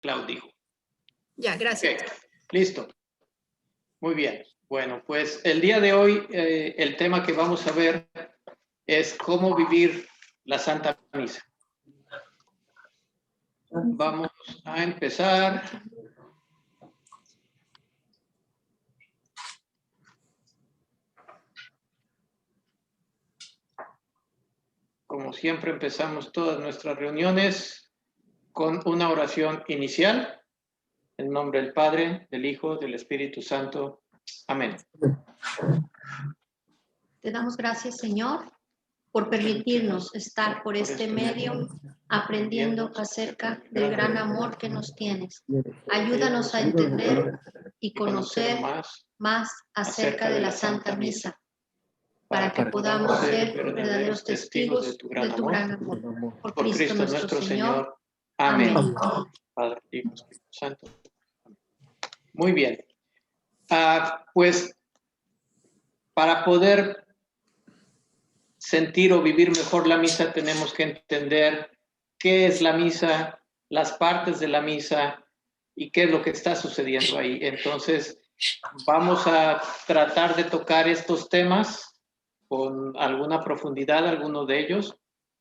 Clau dijo. Ya, gracias. Okay, listo. Muy bien. Bueno, pues el día de hoy el tema que vamos a ver es cómo vivir la Santa Misa. Vamos a empezar. Como siempre empezamos todas nuestras reuniones con una oración inicial. En nombre del Padre, del Hijo, del Espíritu Santo. Amén. Te damos gracias, Señor, por permitirnos estar por este medio aprendiendo acerca del gran amor que nos tienes. Ayúdanos a entender y conocer más acerca de la Santa Misa, para que podamos ser verdaderos testigos de tu gran amor. Por Cristo nuestro Señor. Amén. Padre, Hijo, Espíritu Santo. Muy bien. Pues para poder sentir o vivir mejor la misa tenemos que entender qué es la misa, las partes de la misa y qué es lo que está sucediendo ahí. Entonces, vamos a tratar de tocar estos temas con alguna profundidad, algunos de ellos,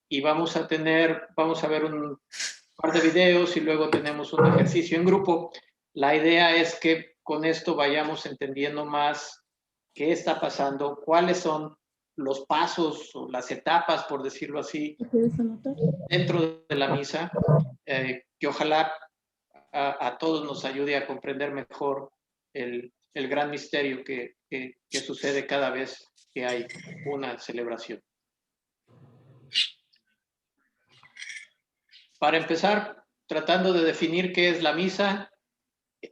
y vamos a ver un par de videos y luego tenemos un ejercicio en grupo. La idea es que con esto vayamos entendiendo más qué está pasando, cuáles son los pasos o las etapas, por decirlo así, dentro de la misa, que ojalá a todos nos ayude a comprender mejor el gran misterio que sucede cada vez que hay una celebración. Para empezar, tratando de definir qué es la misa,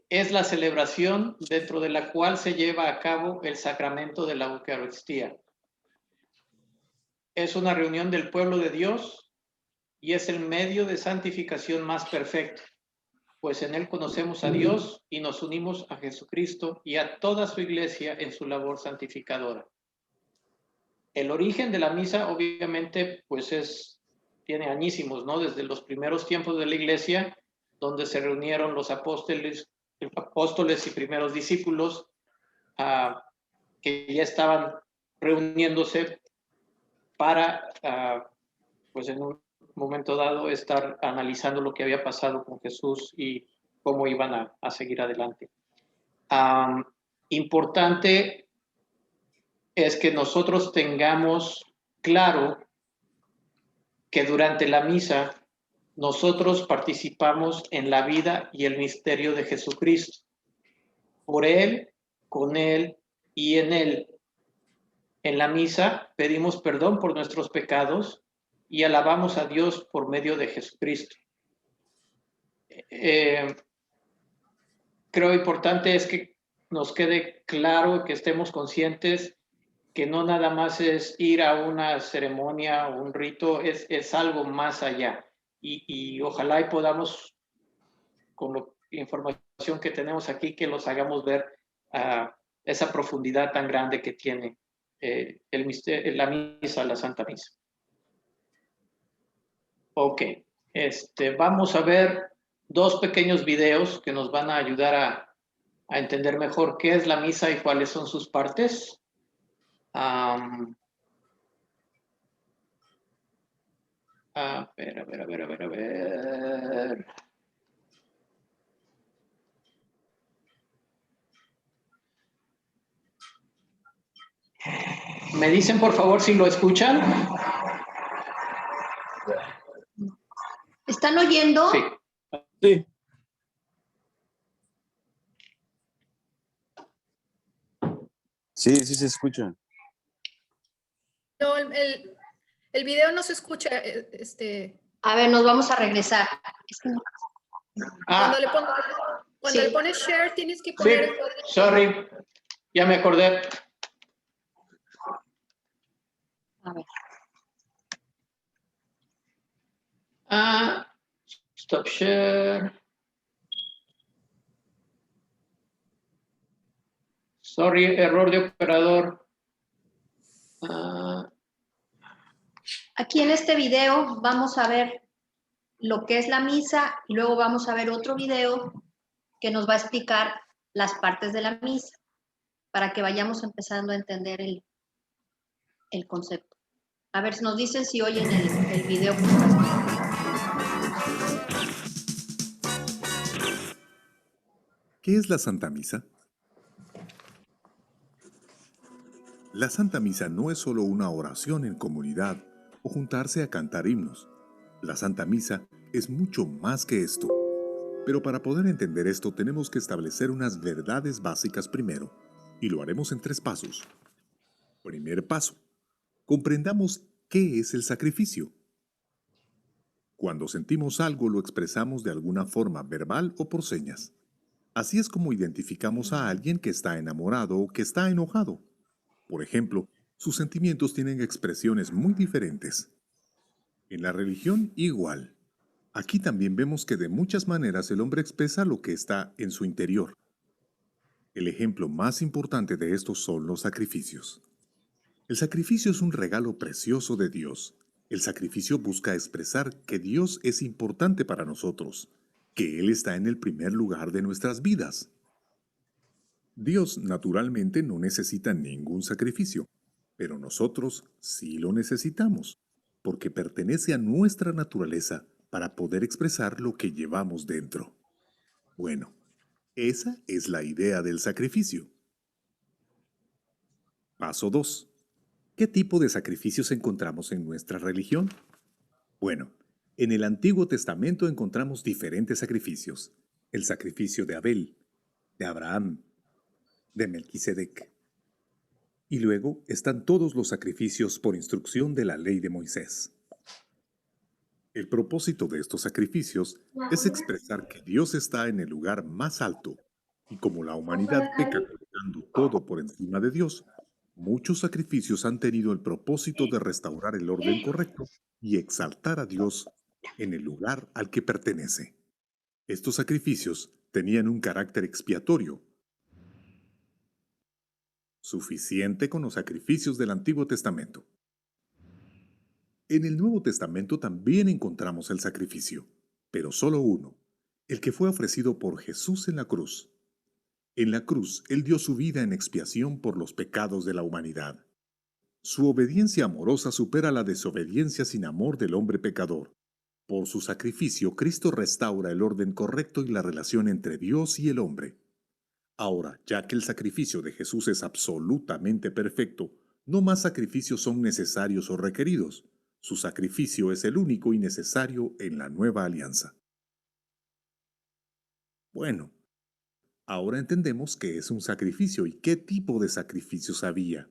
es la celebración dentro de la cual se lleva a cabo el sacramento de la Eucaristía. Es una reunión del pueblo de Dios y es el medio de santificación más perfecto, pues en él conocemos a Dios y nos unimos a Jesucristo y a toda su iglesia en su labor santificadora. El origen de la misa, obviamente, pues tiene añísimos, ¿no? Desde los primeros tiempos de la iglesia, donde se reunieron los apóstoles y primeros discípulos, que ya estaban reuniéndose para, pues en un momento dado, estar analizando lo que había pasado con Jesús y cómo iban a seguir adelante. Importante es que nosotros tengamos claro que durante la misa nosotros participamos en la vida y el misterio de Jesucristo. Por Él, con Él y en Él. En la misa pedimos perdón por nuestros pecados y alabamos a Dios por medio de Jesucristo. Creo importante es que nos quede claro, que estemos conscientes que no nada más es ir a una ceremonia o un rito, es algo más allá. Y ojalá y podamos, con la información que tenemos aquí, que los hagamos ver esa profundidad tan grande que tiene la misa, la Santa Misa. Ok, vamos a ver dos pequeños videos que nos van a ayudar a entender mejor qué es la misa y cuáles son sus partes. A ver. ¿Me dicen, por favor, si lo escuchan? ¿Están oyendo? Sí. Sí. Sí, sí se escucha. No, el video no se escucha. A ver, nos vamos a regresar. Cuando le pones share, tienes que poner... Sí, sorry, ya me acordé. A ver. Stop share. Sorry, error de operador. Aquí en este video vamos a ver lo que es la misa y luego vamos a ver otro video que nos va a explicar las partes de la misa para que vayamos empezando a entender el concepto. A ver, nos dicen si oyen el video. ¿Qué es la Santa Misa? La Santa Misa no es solo una oración en comunidad o juntarse a cantar himnos. La Santa Misa es mucho más que esto. Pero para poder entender esto tenemos que establecer unas verdades básicas primero, y lo haremos en 3 pasos. Primer paso, comprendamos qué es el sacrificio. Cuando sentimos algo lo expresamos de alguna forma verbal o por señas. Así es como identificamos a alguien que está enamorado o que está enojado. Por ejemplo, sus sentimientos tienen expresiones muy diferentes. En la religión, igual. Aquí también vemos que de muchas maneras el hombre expresa lo que está en su interior. El ejemplo más importante de estos son los sacrificios. El sacrificio es un regalo precioso de Dios. El sacrificio busca expresar que Dios es importante para nosotros, que Él está en el primer lugar de nuestras vidas. Dios naturalmente no necesita ningún sacrificio, pero nosotros sí lo necesitamos, porque pertenece a nuestra naturaleza para poder expresar lo que llevamos dentro. Bueno, esa es la idea del sacrificio. Paso 2. ¿Qué tipo de sacrificios encontramos en nuestra religión? Bueno, en el Antiguo Testamento encontramos diferentes sacrificios. El sacrificio de Abel, de Abraham, de Melquisedec. Y luego están todos los sacrificios por instrucción de la ley de Moisés. El propósito de estos sacrificios es expresar que Dios está en el lugar más alto, y como la humanidad peca colocando todo por encima de Dios, muchos sacrificios han tenido el propósito de restaurar el orden correcto y exaltar a Dios en el lugar al que pertenece. Estos sacrificios tenían un carácter expiatorio, suficiente con los sacrificios del Antiguo Testamento. En el Nuevo Testamento también encontramos el sacrificio, pero solo uno, el que fue ofrecido por Jesús en la cruz. En la cruz, Él dio su vida en expiación por los pecados de la humanidad. Su obediencia amorosa supera la desobediencia sin amor del hombre pecador. Por su sacrificio, Cristo restaura el orden correcto y la relación entre Dios y el hombre. Ahora, ya que el sacrificio de Jesús es absolutamente perfecto, no más sacrificios son necesarios o requeridos. Su sacrificio es el único y necesario en la nueva alianza. Bueno, ahora entendemos qué es un sacrificio y qué tipo de sacrificios había.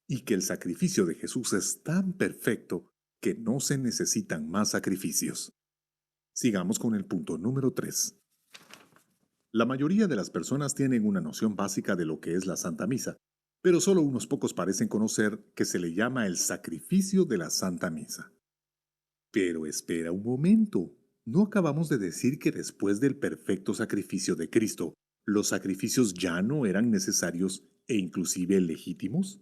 Y que el sacrificio de Jesús es tan perfecto que no se necesitan más sacrificios. Sigamos con el punto número 3. La mayoría de las personas tienen una noción básica de lo que es la Santa Misa, pero solo unos pocos parecen conocer que se le llama el sacrificio de la Santa Misa. Pero espera un momento, ¿no acabamos de decir que después del perfecto sacrificio de Cristo, los sacrificios ya no eran necesarios e inclusive legítimos?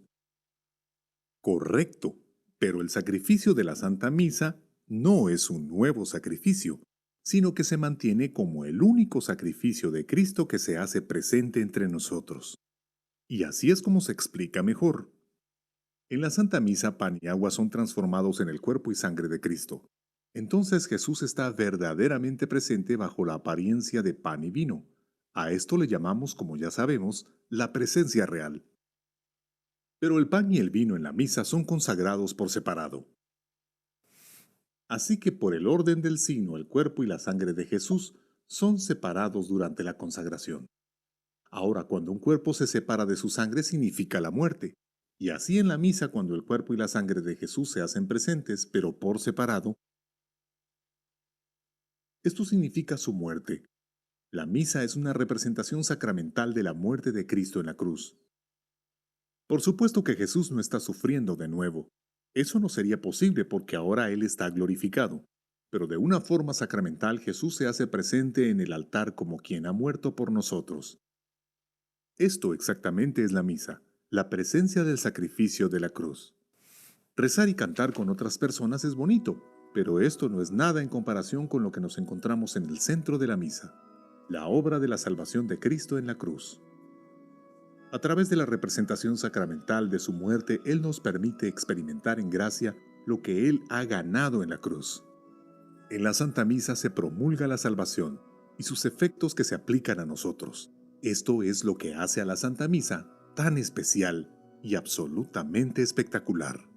Correcto, pero el sacrificio de la Santa Misa no es un nuevo sacrificio, sino que se mantiene como el único sacrificio de Cristo que se hace presente entre nosotros. Y así es como se explica mejor. En la Santa Misa, pan y agua son transformados en el cuerpo y sangre de Cristo. Entonces Jesús está verdaderamente presente bajo la apariencia de pan y vino. A esto le llamamos, como ya sabemos, la presencia real. Pero el pan y el vino en la misa son consagrados por separado. Así que por el orden del signo, el cuerpo y la sangre de Jesús son separados durante la consagración. Ahora, cuando un cuerpo se separa de su sangre significa la muerte. Y así en la misa, cuando el cuerpo y la sangre de Jesús se hacen presentes, pero por separado, esto significa su muerte. La misa es una representación sacramental de la muerte de Cristo en la cruz. Por supuesto que Jesús no está sufriendo de nuevo. Eso no sería posible porque ahora Él está glorificado. Pero de una forma sacramental Jesús se hace presente en el altar como quien ha muerto por nosotros. Esto exactamente es la misa, la presencia del sacrificio de la cruz. Rezar y cantar con otras personas es bonito, Pero esto no es nada en comparación con lo que nos encontramos en el centro de la misa, la obra de la salvación de Cristo en la cruz. A través de la representación sacramental de su muerte, Él nos permite experimentar en gracia lo que Él ha ganado en la cruz. En la Santa Misa se promulga la salvación y sus efectos que se aplican a nosotros. Esto es lo que hace a la Santa Misa tan especial y absolutamente espectacular.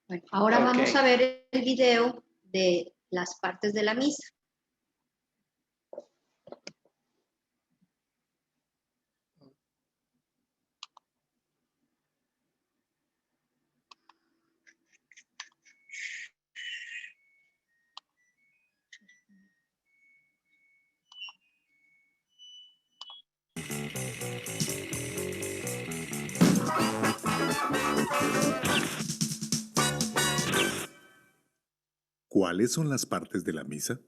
Bueno, ahora Ok. vamos a ver el video de las partes de la misa. ¿Cuáles son las partes de la misa?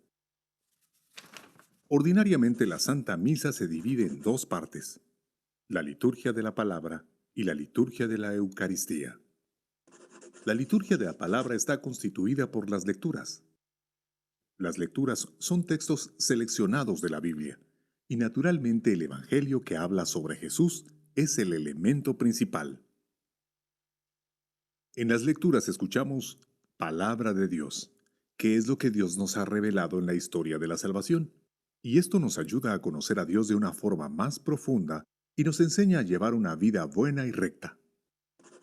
Ordinariamente la Santa Misa se divide en dos partes: la liturgia de la palabra y la liturgia de la Eucaristía. La liturgia de la palabra está constituida por las lecturas. Las lecturas son textos seleccionados de la Biblia, y naturalmente el Evangelio que habla sobre Jesús es el elemento principal. En las lecturas escuchamos palabra de Dios, que es lo que Dios nos ha revelado en la historia de la salvación. Y esto nos ayuda a conocer a Dios de una forma más profunda y nos enseña a llevar una vida buena y recta.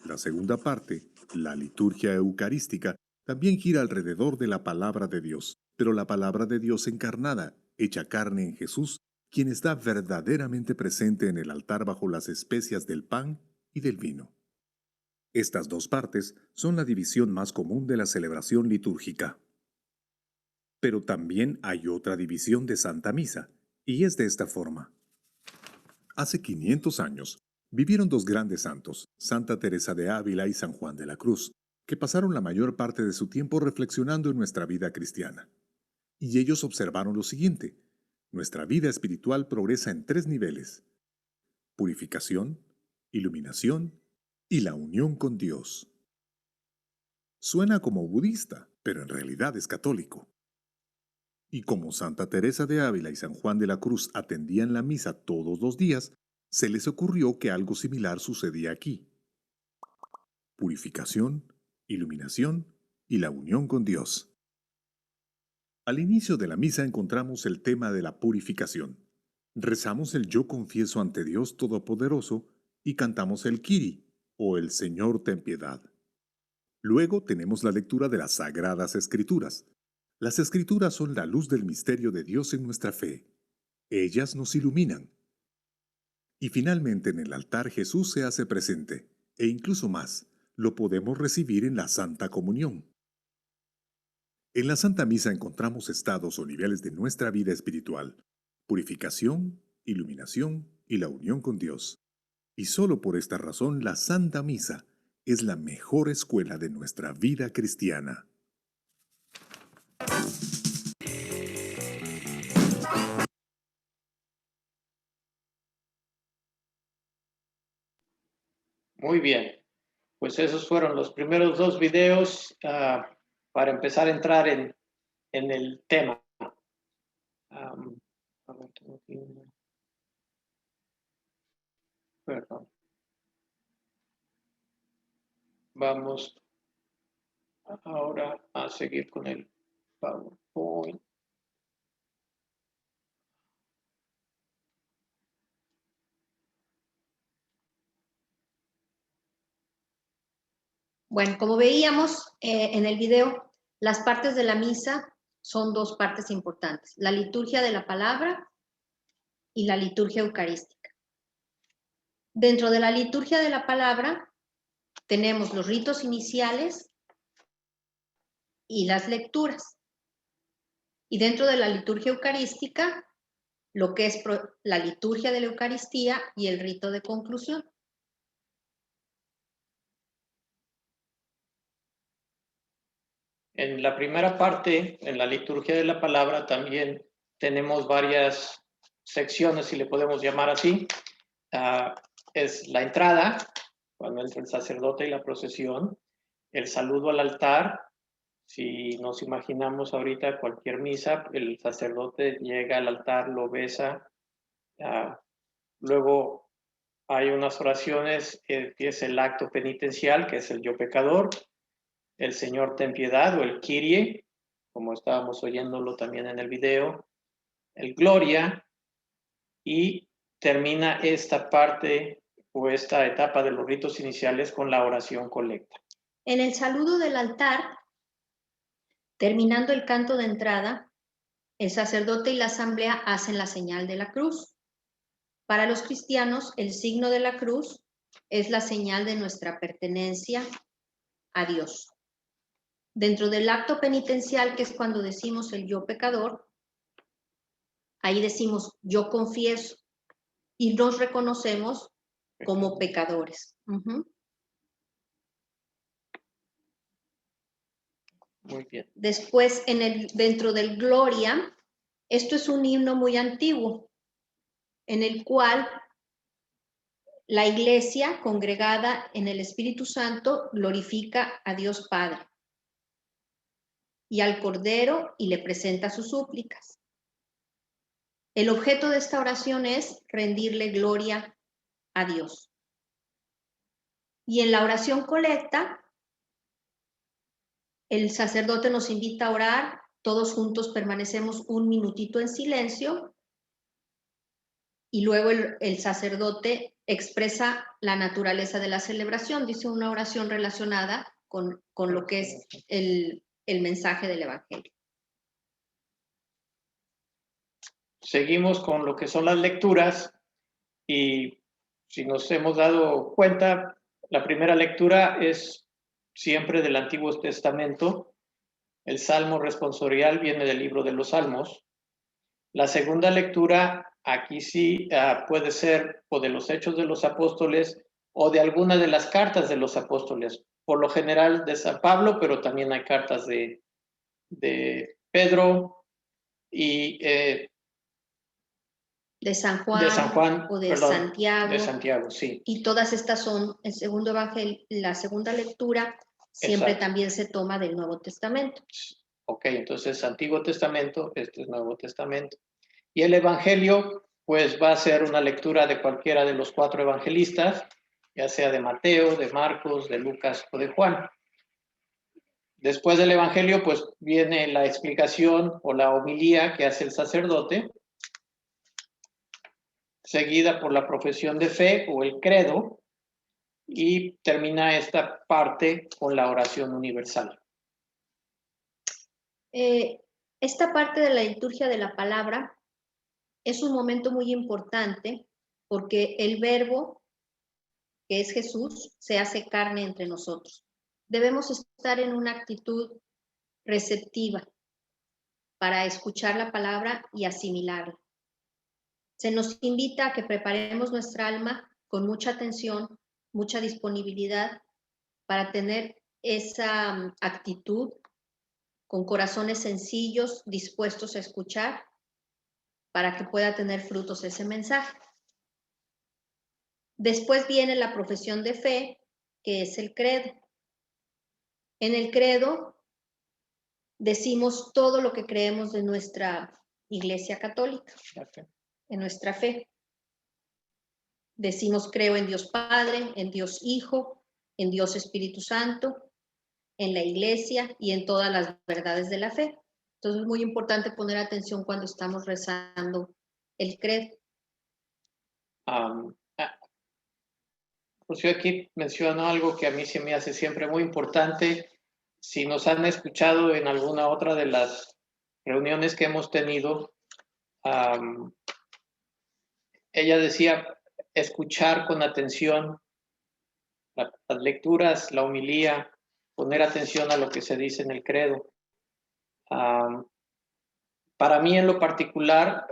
La segunda parte, la liturgia eucarística, también gira alrededor de la palabra de Dios, pero la palabra de Dios encarnada, hecha carne en Jesús, quien está verdaderamente presente en el altar bajo las especias del pan y del vino. Estas dos partes son la división más común de la celebración litúrgica. Pero también hay otra división de Santa Misa, y es de esta forma. Hace 500 años, vivieron dos grandes santos, Santa Teresa de Ávila y San Juan de la Cruz, que pasaron la mayor parte de su tiempo reflexionando en nuestra vida cristiana. Y ellos observaron lo siguiente: nuestra vida espiritual progresa en 3 niveles: purificación, iluminación y la unión con Dios. Suena como budista, pero en realidad es católico. Y como Santa Teresa de Ávila y San Juan de la Cruz atendían la misa todos los días, se les ocurrió que algo similar sucedía aquí: purificación, iluminación y la unión con Dios. Al inicio de la misa encontramos el tema de la purificación. Rezamos el Yo confieso ante Dios Todopoderoso y cantamos el Kyrie, o el Señor ten piedad. Luego tenemos la lectura de las Sagradas Escrituras. Las Escrituras son la luz del misterio de Dios en nuestra fe. Ellas nos iluminan. Y finalmente en el altar Jesús se hace presente, e incluso más, lo podemos recibir en la Santa Comunión. En la Santa Misa encontramos estados o niveles de nuestra vida espiritual: purificación, iluminación y la unión con Dios. Y solo por esta razón la Santa Misa es la mejor escuela de nuestra vida cristiana. Muy bien. Pues esos fueron los primeros 2 videos para empezar a entrar en el tema. A ver, tengo aquí perdón. Vamos ahora a seguir con el PowerPoint. Bueno, como veíamos en el video, las partes de la misa son dos partes importantes: la liturgia de la palabra y la liturgia eucarística. Dentro de la liturgia de la palabra tenemos los ritos iniciales y las lecturas. Y dentro de la liturgia eucarística, lo que es la liturgia de la Eucaristía y el rito de conclusión. en la primera parte, en la liturgia de la palabra, también tenemos varias secciones, si le podemos llamar así. Es la entrada, cuando entra el sacerdote y la procesión, el saludo al altar. Si nos imaginamos ahorita cualquier misa, el sacerdote llega al altar, lo besa. Luego hay unas oraciones que es el acto penitencial, que es el yo pecador, el Señor ten piedad o el Kyrie, como estábamos oyéndolo también en el video, el Gloria, y termina esta parte o esta etapa de los ritos iniciales con la oración colecta. En el saludo del altar, terminando el canto de entrada, el sacerdote y la asamblea hacen la señal de la cruz. Para los cristianos, el signo de la cruz es la señal de nuestra pertenencia a Dios. Dentro del acto penitencial, que es cuando decimos el yo pecador, ahí decimos yo confieso y nos reconocemos como pecadores. Muy bien. Después, dentro del Gloria, esto es un himno muy antiguo, en el cual la iglesia congregada en el Espíritu Santo glorifica a Dios Padre y al Cordero y le presenta sus súplicas. El objeto de esta oración es rendirle gloria a Dios. Y en la oración colecta, el sacerdote nos invita a orar, todos juntos permanecemos un minutito en silencio y luego el sacerdote expresa la naturaleza de la celebración, dice una oración relacionada con lo que es el mensaje del Evangelio. Seguimos con lo que son las lecturas y si nos hemos dado cuenta, la primera lectura es siempre del Antiguo Testamento. El Salmo responsorial viene del libro de los Salmos. La segunda lectura, aquí sí puede ser o de los Hechos de los Apóstoles o de alguna de las cartas de los apóstoles. Por lo general de San Pablo, pero también hay cartas de Pedro y de San Juan o de Santiago. De Santiago, sí. Y todas estas son el segundo evangelio, la segunda lectura siempre Exacto. También se toma del Nuevo Testamento. Ok, entonces Antiguo Testamento, este es Nuevo Testamento. Y el Evangelio, pues va a ser una lectura de cualquiera de los 4 evangelistas, ya sea de Mateo, de Marcos, de Lucas o de Juan. Después del Evangelio, pues viene la explicación o la homilía que hace el sacerdote, seguida por la profesión de fe o el credo, y termina esta parte con la oración universal. Esta parte de la liturgia de la palabra es un momento muy importante porque el verbo, que es Jesús, se hace carne entre nosotros. Debemos estar en una actitud receptiva para escuchar la palabra y asimilarla. Se nos invita a que preparemos nuestra alma con mucha atención, mucha disponibilidad para tener esa actitud con corazones sencillos, dispuestos a escuchar, para que pueda tener frutos ese mensaje. Después viene la profesión de fe, que es el credo. En el credo decimos todo lo que creemos de nuestra Iglesia Católica, en nuestra fe. Decimos creo en Dios Padre, en Dios Hijo, en Dios Espíritu Santo, en la Iglesia y en todas las verdades de la fe. Entonces es muy importante poner atención cuando estamos rezando el credo. Pues yo aquí menciono algo que a mí se me hace siempre muy importante. Si nos han escuchado en alguna otra de las reuniones que hemos tenido, ella decía escuchar con atención las lecturas, la homilía, poner atención a lo que se dice en el credo. Para mí en lo particular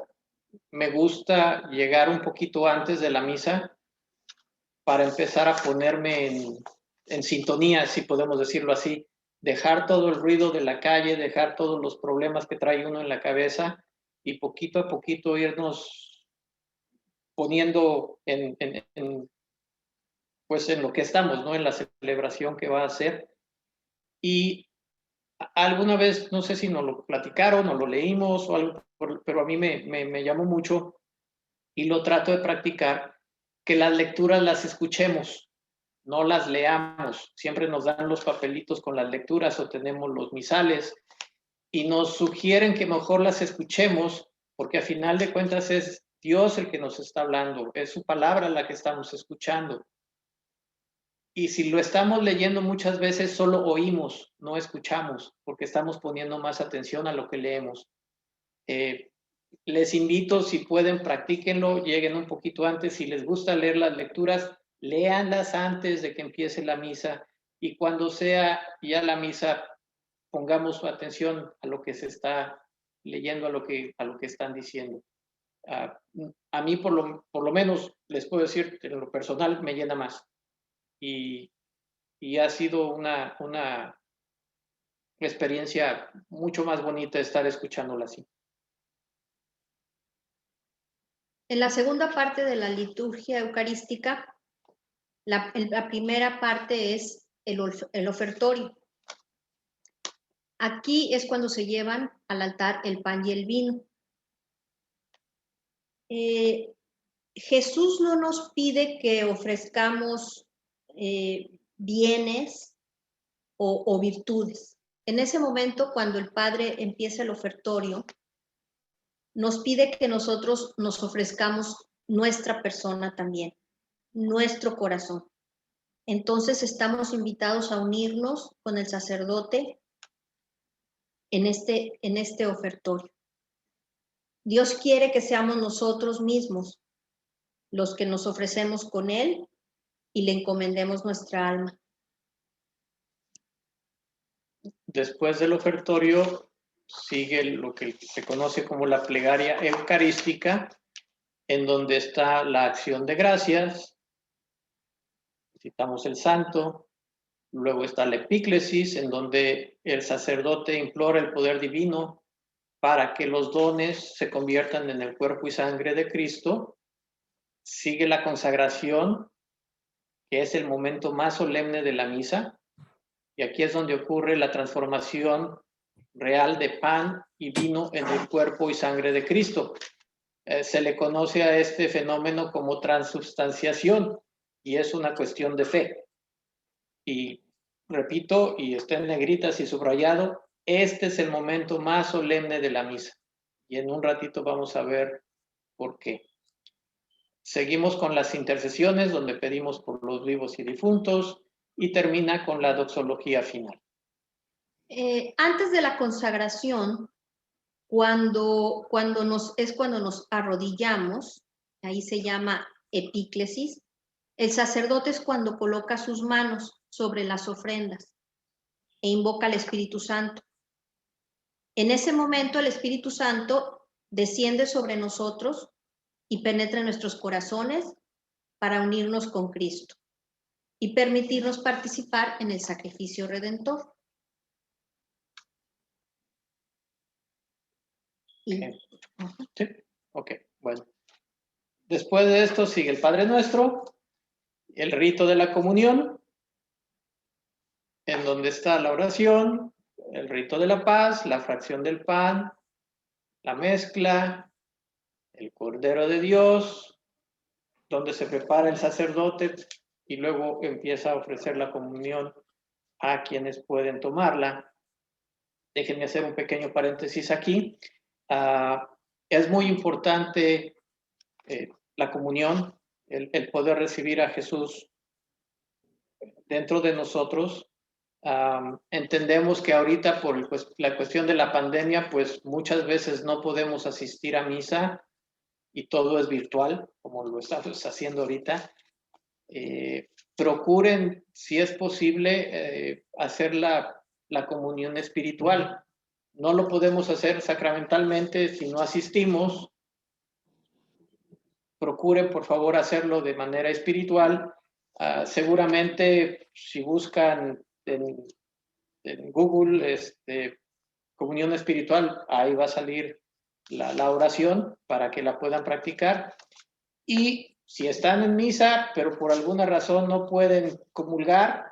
me gusta llegar un poquito antes de la misa para empezar a ponerme en sintonía, si podemos decirlo así, dejar todo el ruido de la calle, dejar todos los problemas que trae uno en la cabeza y poquito a poquito irnos poniendo pues en lo que estamos, ¿no? En la celebración que va a ser. Y alguna vez, no sé si nos lo platicaron o lo leímos o algo, pero a mí me llamó mucho y lo trato de practicar, que las lecturas las escuchemos, no las leamos. Siempre nos dan los papelitos con las lecturas o tenemos los misales y nos sugieren que mejor las escuchemos porque a final de cuentas es Dios el que nos está hablando, es su palabra la que estamos escuchando. Y si lo estamos leyendo muchas veces solo oímos, no escuchamos, porque estamos poniendo más atención a lo que leemos. Les invito, si pueden, practíquenlo, lleguen un poquito antes. Si les gusta leer las lecturas, léanlas antes de que empiece la misa y cuando sea ya la misa, pongamos atención a lo que se está leyendo, a lo que están diciendo. A mí, por lo menos, les puedo decir, en lo personal, me llena más. Y ha sido una experiencia mucho más bonita estar escuchándola así. En la segunda parte de la liturgia eucarística, la primera parte es el ofertorio. Aquí es cuando se llevan al altar el pan y el vino. Jesús no nos pide que ofrezcamos bienes o virtudes. En ese momento, cuando el Padre empieza el ofertorio, nos pide que nosotros nos ofrezcamos nuestra persona también, nuestro corazón. Entonces estamos invitados a unirnos con el sacerdote en este ofertorio. Dios quiere que seamos nosotros mismos los que nos ofrecemos con Él y le encomendemos nuestra alma. Después del ofertorio sigue lo que se conoce como la plegaria eucarística, en donde está la acción de gracias, citamos el santo, luego está la epíclesis, en donde el sacerdote implora el poder divino para que los dones se conviertan en el cuerpo y sangre de Cristo. Sigue la consagración, que es el momento más solemne de la misa, y aquí es donde ocurre la transformación real de pan y vino en el cuerpo y sangre de Cristo. Se le conoce a este fenómeno como transubstanciación y es una cuestión de fe. Y repito, y está en negritas y subrayado, este es el momento más solemne de la misa. Y en un ratito vamos a ver por qué. Seguimos con las intercesiones, donde pedimos por los vivos y difuntos, y termina con la doxología final. Antes de la consagración, cuando nos arrodillamos, ahí se llama epíclesis, el sacerdote es cuando coloca sus manos sobre las ofrendas e invoca al Espíritu Santo. En ese momento el Espíritu Santo desciende sobre nosotros y penetra en nuestros corazones para unirnos con Cristo y permitirnos participar en el sacrificio redentor. Sí, ok, bueno. Después de esto sigue el Padre Nuestro, el rito de la comunión, en donde está la oración, el rito de la paz, la fracción del pan, la mezcla, el Cordero de Dios, donde se prepara el sacerdote y luego empieza a ofrecer la comunión a quienes pueden tomarla. Déjenme hacer un pequeño paréntesis aquí. Es muy importante la comunión, el poder recibir a Jesús dentro de nosotros. Entendemos que ahorita por la cuestión de la pandemia, pues muchas veces no podemos asistir a misa y todo es virtual, como lo estamos haciendo ahorita. Procuren, si es posible, hacer la comunión espiritual. No lo podemos hacer sacramentalmente si no asistimos. Procuren, por favor, hacerlo de manera espiritual. Seguramente, si buscan en en Google, comunión espiritual, ahí va a salir la oración para que la puedan practicar. Y si están en misa, pero por alguna razón no pueden comulgar,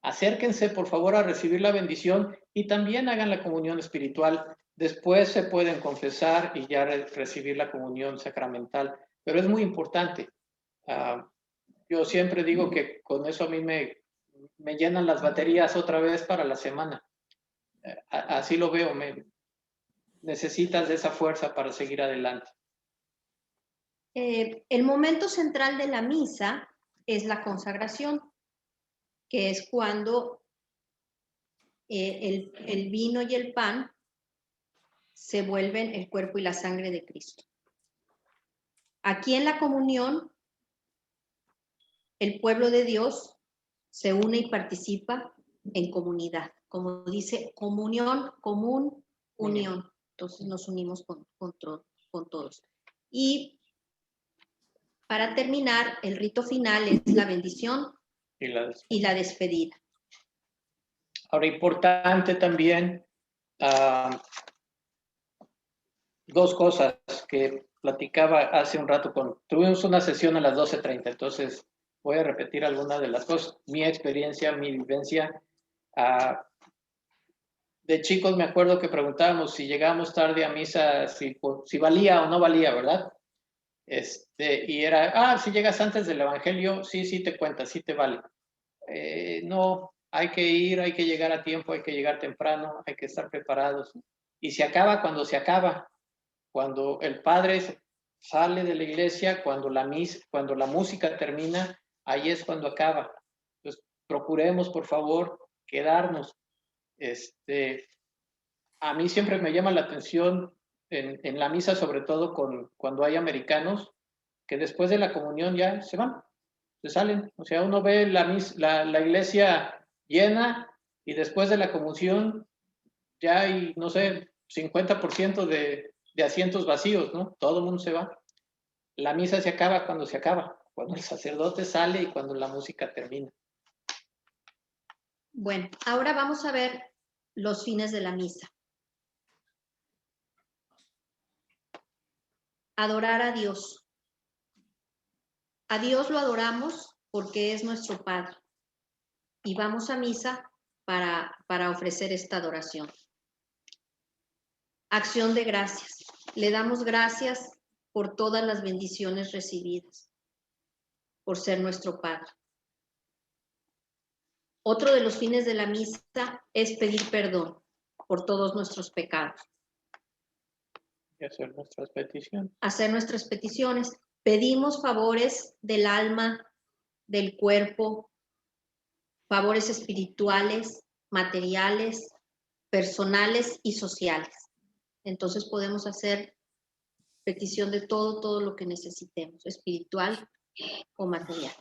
acérquense por favor a recibir la bendición y también hagan la comunión espiritual. Después se pueden confesar y ya recibir la comunión sacramental. Pero es muy importante. Yo siempre digo que con eso a mí me llenan las baterías otra vez para la semana. Así lo veo. Necesitas de esa fuerza para seguir adelante. El momento central de la misa es la consagración, que es cuando el vino y el pan se vuelven el cuerpo y la sangre de Cristo. Aquí en la comunión, el pueblo de Dios se une y participa en comunidad. Como dice, comunión, común, unión. Entonces nos unimos con todos. Y para terminar, el rito final es la bendición y la despedida. Ahora, importante también, dos cosas que platicaba hace un rato. Tuvimos una sesión a las 12:30, entonces voy a repetir algunas de las cosas. Mi experiencia, mi vivencia. De chicos me acuerdo que preguntábamos si llegábamos tarde a misa, si valía o no valía, ¿verdad? Y era, si llegas antes del evangelio, sí te cuenta, sí te vale. No, hay que ir, hay que llegar a tiempo, hay que llegar temprano, hay que estar preparados. Y se acaba cuando se acaba. Cuando el padre sale de la iglesia, cuando la música termina, ahí es cuando acaba. Entonces, procuremos, por favor, quedarnos. A mí siempre me llama la atención en la misa, sobre todo cuando hay americanos, que después de la comunión ya se van, se salen. O sea, uno ve la iglesia llena y después de la comunión ya hay, no sé, 50% de asientos vacíos, ¿no? Todo el mundo se va. La misa se acaba, cuando el sacerdote sale y cuando la música termina. Bueno, ahora vamos a ver los fines de la misa. Adorar a Dios. A Dios lo adoramos porque es nuestro Padre. Y vamos a misa para ofrecer esta adoración. Acción de gracias. Le damos gracias por todas las bendiciones recibidas, por ser nuestro Padre. Otro de los fines de la misa es pedir perdón por todos nuestros pecados. Y hacer nuestras peticiones. Hacer nuestras peticiones. Pedimos favores del alma, del cuerpo, favores espirituales, materiales, personales y sociales. Entonces podemos hacer petición de todo lo que necesitemos, espiritual o material.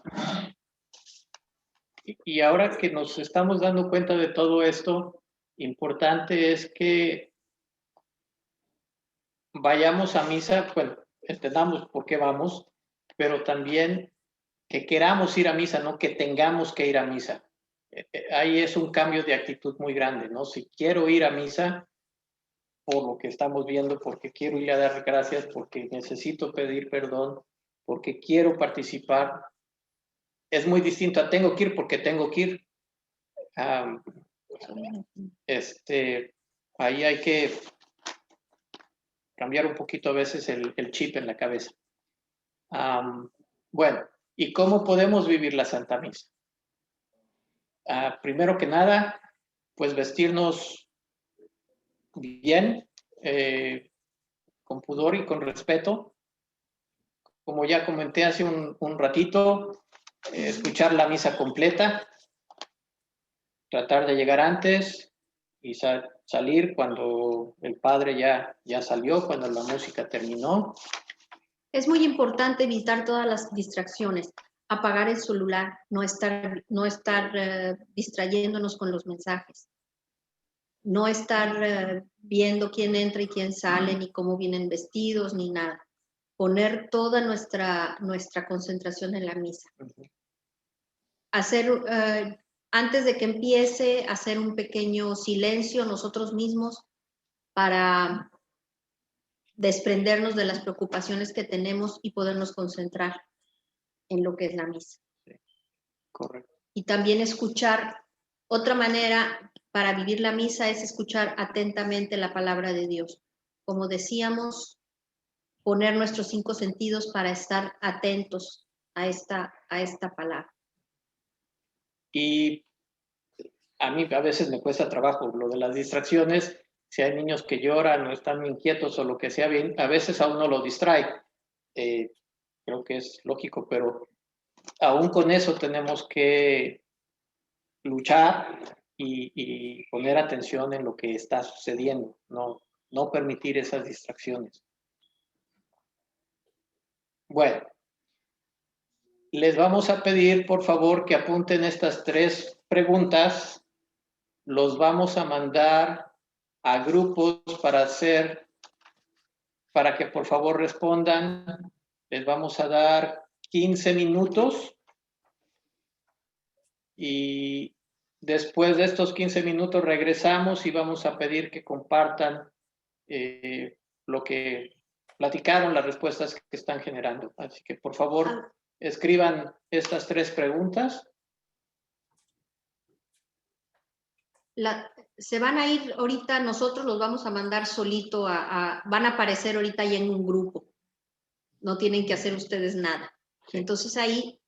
Y ahora que nos estamos dando cuenta de todo esto, importante es que vayamos a misa, bueno, entendamos por qué vamos, pero también que queramos ir a misa, no que tengamos que ir a misa. Ahí es un cambio de actitud muy grande, ¿no? Si quiero ir a misa, por lo que estamos viendo, porque quiero ir a dar gracias, porque necesito pedir perdón, porque quiero participar, es muy distinto a tengo que ir porque tengo que ir. Ahí hay que cambiar un poquito a veces el chip en la cabeza. Bueno, ¿y cómo podemos vivir la Santa Misa? Primero que nada, pues vestirnos bien, con pudor y con respeto. Como ya comenté hace un ratito, escuchar la misa completa, tratar de llegar antes y salir cuando el padre ya salió, cuando la música terminó. Es muy importante evitar todas las distracciones, apagar el celular, no estar distrayéndonos con los mensajes, no estar viendo quién entra y quién sale, ni cómo vienen vestidos, ni nada. Poner toda nuestra concentración en la misa. Hacer antes de que empiece, hacer un pequeño silencio nosotros mismos para desprendernos de las preocupaciones que tenemos y podernos concentrar en lo que es la misa. Correcto. Y también escuchar, otra manera para vivir la misa es escuchar atentamente la palabra de Dios. Como decíamos, poner nuestros 5 sentidos para estar atentos a esta palabra. Y a mí a veces me cuesta trabajo lo de las distracciones. Si hay niños que lloran o están inquietos o lo que sea, bien, a veces a uno lo distrae. Creo que es lógico, pero aún con eso tenemos que luchar y poner atención en lo que está sucediendo, no permitir esas distracciones. Bueno, les vamos a pedir, por favor, que apunten estas 3 preguntas. Los vamos a mandar a grupos para que por favor respondan. Les vamos a dar 15 minutos y después de estos 15 minutos regresamos y vamos a pedir que compartan lo que platicaron, las respuestas que están generando. Así que por favor escriban estas 3 preguntas. Se van a ir ahorita, nosotros los vamos a mandar solito, van a aparecer ahorita ya en un grupo. No tienen que hacer ustedes nada. Sí. Entonces ahí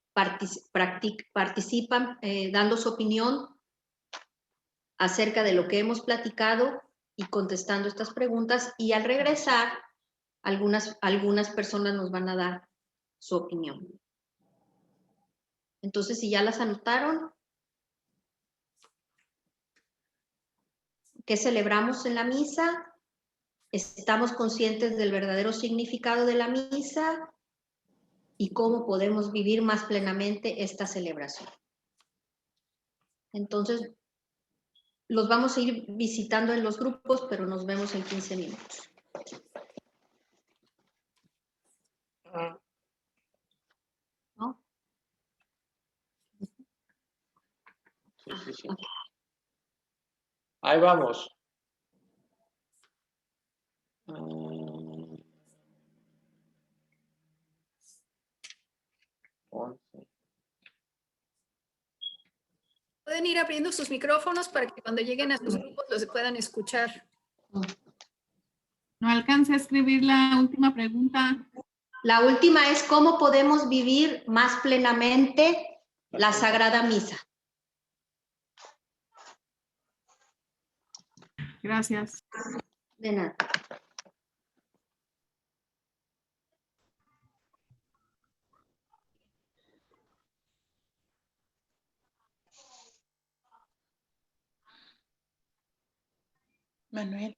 participan dando su opinión acerca de lo que hemos platicado y contestando estas preguntas, y al regresar algunas personas nos van a dar su opinión. Entonces, si ya las anotaron, ¿qué celebramos en la misa? ¿Estamos conscientes del verdadero significado de la misa? ¿Y cómo podemos vivir más plenamente esta celebración? Entonces, los vamos a ir visitando en los grupos, pero nos vemos en 15 minutos. ¿No? Sí. Okay. Ahí vamos. Pueden ir abriendo sus micrófonos para que cuando lleguen a sus grupos los puedan escuchar. No alcancé a escribir la última pregunta. La última es ¿cómo podemos vivir más plenamente la Sagrada Misa? Gracias. De nada. Manuel.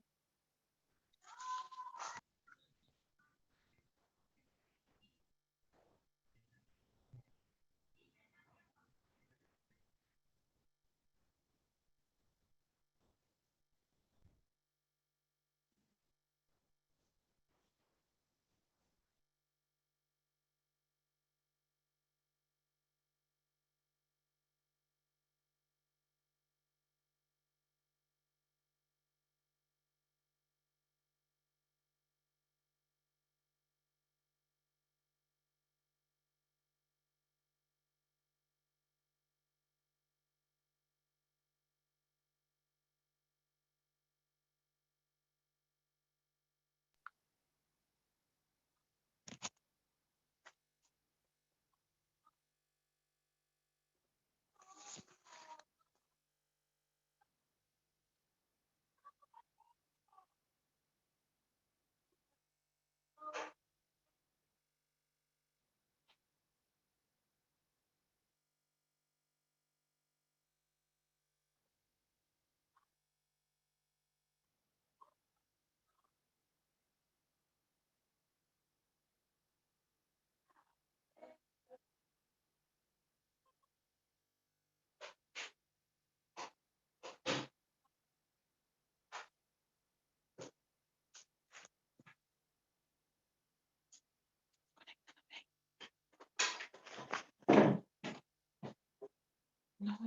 No,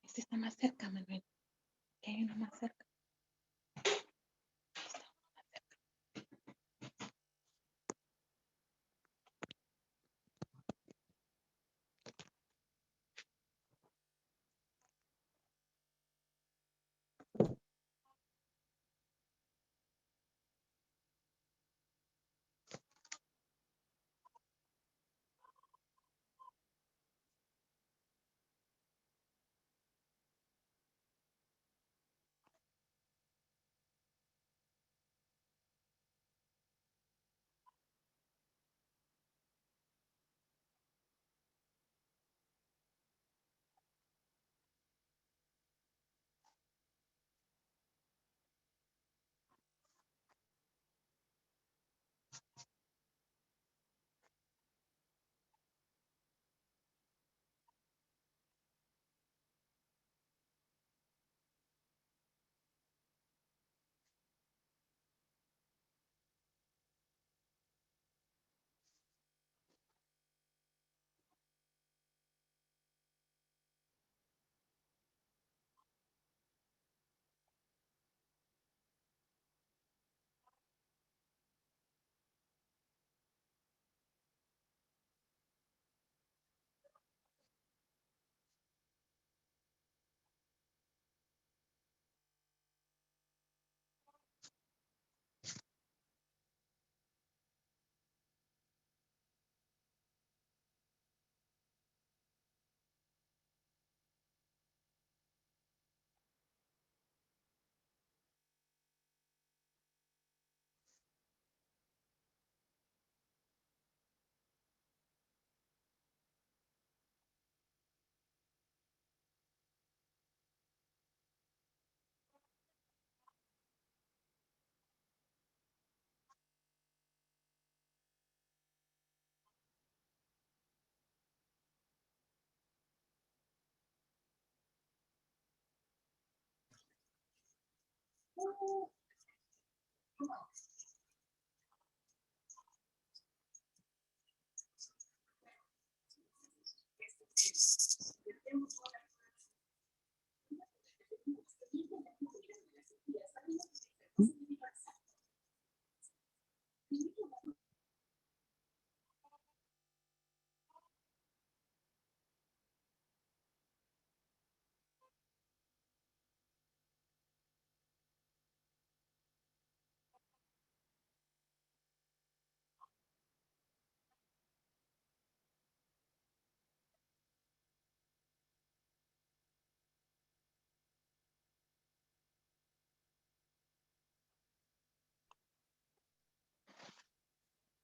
este está más cerca, Manuel. Que hay uno más cerca.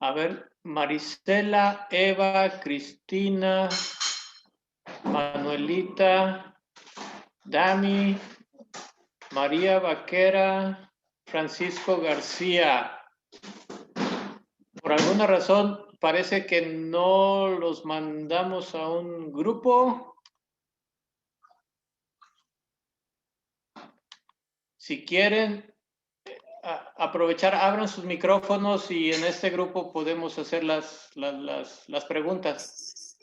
A ver, Marisela, Eva, Cristina, Manuelita, Dami, María Vaquera, Francisco García. Por alguna razón parece que no los mandamos a un grupo. Si quieren aprovechar, abran sus micrófonos y en este grupo podemos hacer las preguntas.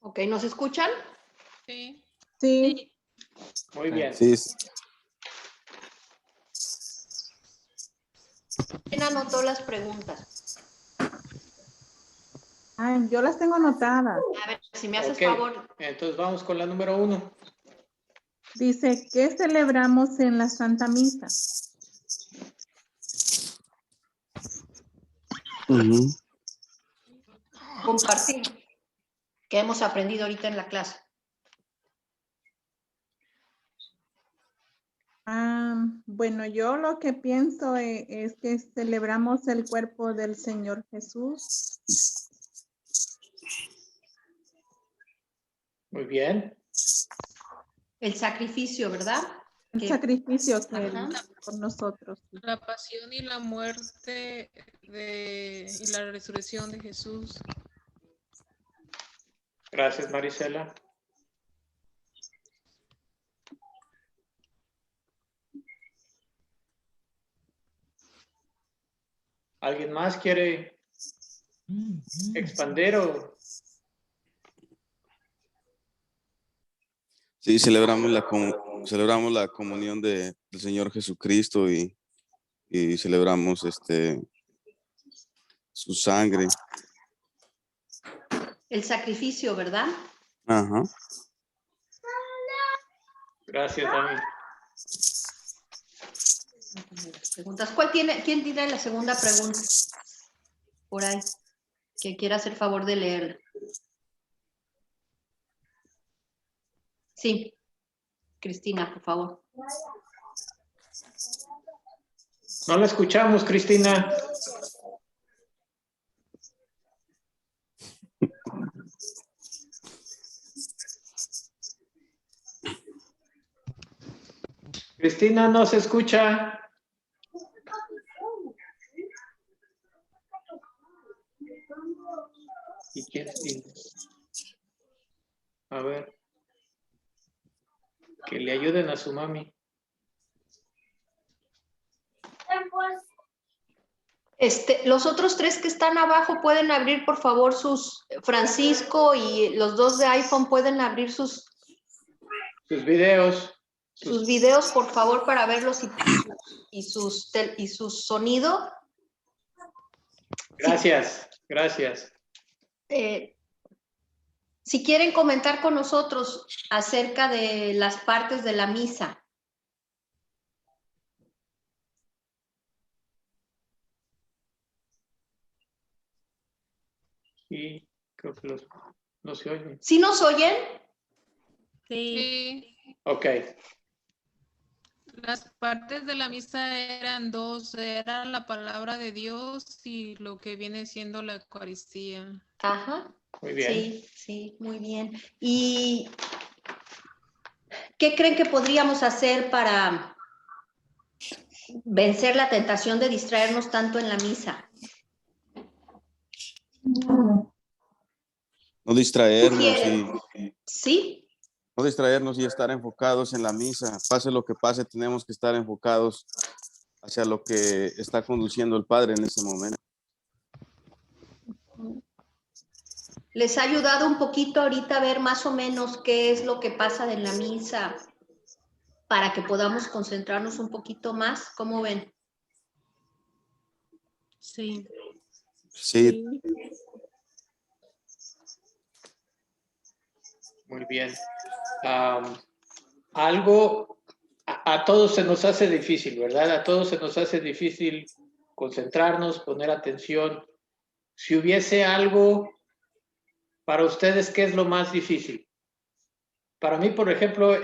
Ok, ¿nos escuchan? Sí. Sí. Muy bien. Sí, ¿Quién anotó las preguntas? Ay, yo las tengo anotadas. A ver, si me haces Ok, favor. entonces vamos con la número 1. Dice, ¿qué celebramos en la Santa Misa? ujú. Compartir. Que hemos aprendido ahorita en la clase. Bueno, yo lo que pienso es que celebramos el cuerpo del Señor Jesús. Muy bien. El sacrificio, ¿verdad? El sacrificio que Ajá. Él por nosotros. Sí. La pasión y la muerte y la resurrección de Jesús. Gracias, Marisela. ¿Alguien más quiere expander o? Sí, celebramos la comunión del Señor Jesucristo y celebramos su sangre. El sacrificio, ¿verdad? Ajá. Gracias, Dani. Preguntas. ¿Quién tiene la segunda pregunta? Por ahí. Que quiera hacer favor de leerla. Sí. Cristina, por favor. No la escuchamos, Cristina. Cristina, no se escucha. ¿Y quién sigue? A ver. Que le ayuden a su mami. Los otros tres que están abajo pueden abrir, por favor, Francisco y los dos de iPhone pueden abrir sus videos. Sus videos, por favor, para verlos y su sonido. Gracias, gracias. Si quieren comentar con nosotros acerca de las partes de la misa. Sí, creo que no se oyen. ¿Sí nos oyen? Sí. Ok. Las partes de la misa eran dos, era la palabra de Dios y lo que viene siendo la Eucaristía. Ajá. Muy bien. Sí, muy bien. ¿Y qué creen que podríamos hacer para vencer la tentación de distraernos tanto en la misa? No distraernos ¿Sí? No distraernos y estar enfocados en la misa. Pase lo que pase, tenemos que estar enfocados hacia lo que está conduciendo el Padre en ese momento. ¿Les ha ayudado un poquito ahorita a ver más o menos qué es lo que pasa en la misa para que podamos concentrarnos un poquito más? ¿Cómo ven? Sí. Sí. Muy bien. Algo a todos se nos hace difícil, ¿verdad? A todos se nos hace difícil concentrarnos, poner atención. Si hubiese algo para ustedes, ¿qué es lo más difícil? Para mí, por ejemplo,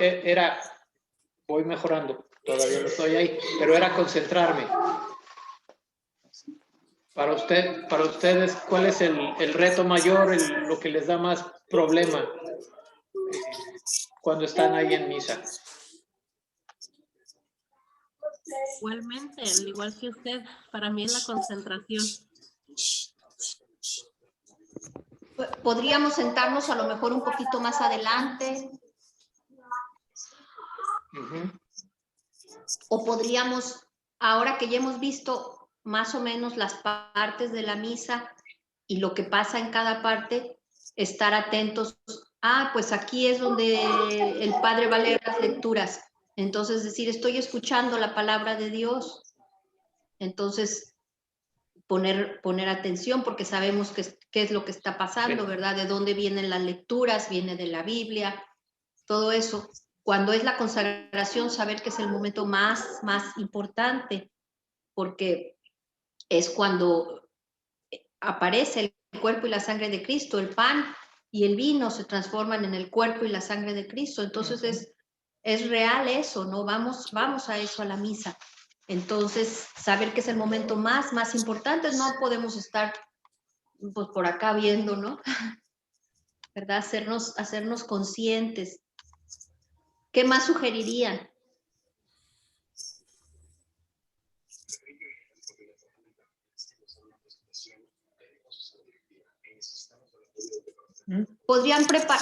voy mejorando, todavía no estoy ahí, pero era concentrarme. Para ustedes, ¿cuál es el reto mayor, lo que les da más problema cuando están ahí en misa? Igualmente, al igual que usted, para mí es la concentración. Podríamos sentarnos a lo mejor un poquito más adelante. O podríamos, ahora que ya hemos visto más o menos las partes de la misa y lo que pasa en cada parte, estar atentos. Pues aquí es donde el Padre va a leer las lecturas. Entonces, decir, estoy escuchando la palabra de Dios. Entonces, poner atención porque sabemos qué es lo que está pasando, ¿verdad? De dónde vienen las lecturas, viene de la Biblia, todo eso. Cuando es la consagración, saber que es el momento más importante, porque es cuando aparece el cuerpo y la sangre de Cristo, el pan y el vino se transforman en el cuerpo y la sangre de Cristo. Entonces es real eso, ¿no? Vamos a eso, a la misa. Entonces, saber que es el momento más importante, no podemos estar pues por acá viendo, ¿no? ¿Verdad? Hacernos conscientes. ¿Qué más sugerirían?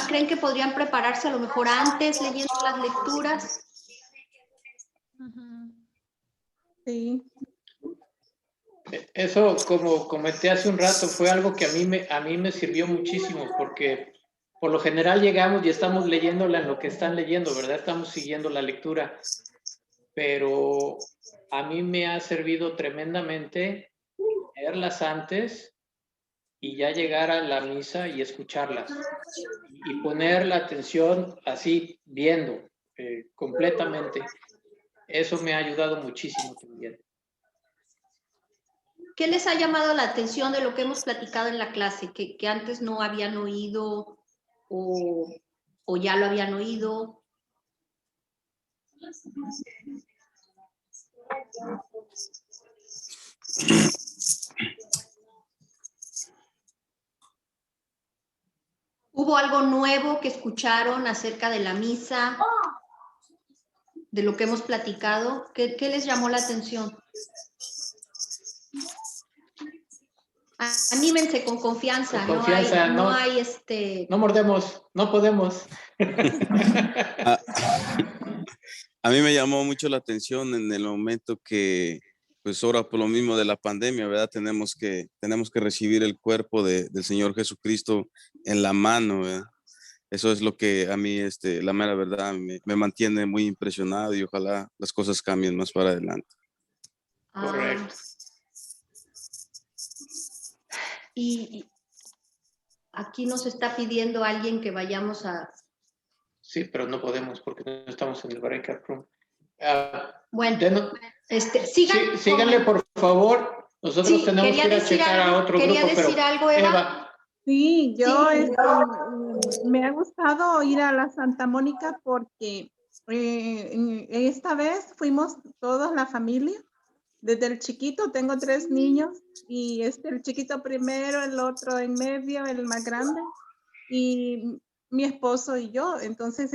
¿Creen que podrían prepararse a lo mejor antes leyendo las lecturas? Sí. Eso, como comenté hace un rato, fue algo que a mí me sirvió muchísimo, porque por lo general llegamos y estamos leyéndola en lo que están leyendo, ¿verdad? Estamos siguiendo la lectura, pero a mí me ha servido tremendamente leerlas antes y ya llegar a la misa y escucharlas y poner la atención así, viendo completamente. Eso me ha ayudado muchísimo también. ¿Qué les ha llamado la atención de lo que hemos platicado en la clase? Que antes no habían oído o ya lo habían oído. ¿Hubo algo nuevo que escucharon acerca de la misa? De lo que hemos platicado. ¿Qué les llamó la atención? Anímense con confianza. Con confianza, no no, hay no mordemos, no podemos. A mí me llamó mucho la atención en el momento que, pues ahora por lo mismo de la pandemia, ¿verdad? Tenemos que recibir el cuerpo del Señor Jesucristo en la mano, ¿verdad? Eso es lo que a mí, la mera verdad, me mantiene muy impresionado y ojalá las cosas cambien más para adelante. Correcto. Y aquí nos está pidiendo alguien que vayamos a... Sí, pero no podemos porque no estamos en el breakout room. Bueno, síganle por favor. Nosotros tenemos que ir a checar a otro grupo. ¿Quería decir algo, Eva? Sí, yo me ha gustado ir a la Santa Mónica porque esta vez fuimos todos la familia. Desde el chiquito, tengo 3 niños y el chiquito primero, el otro en medio, el más grande y mi esposo y yo. Entonces,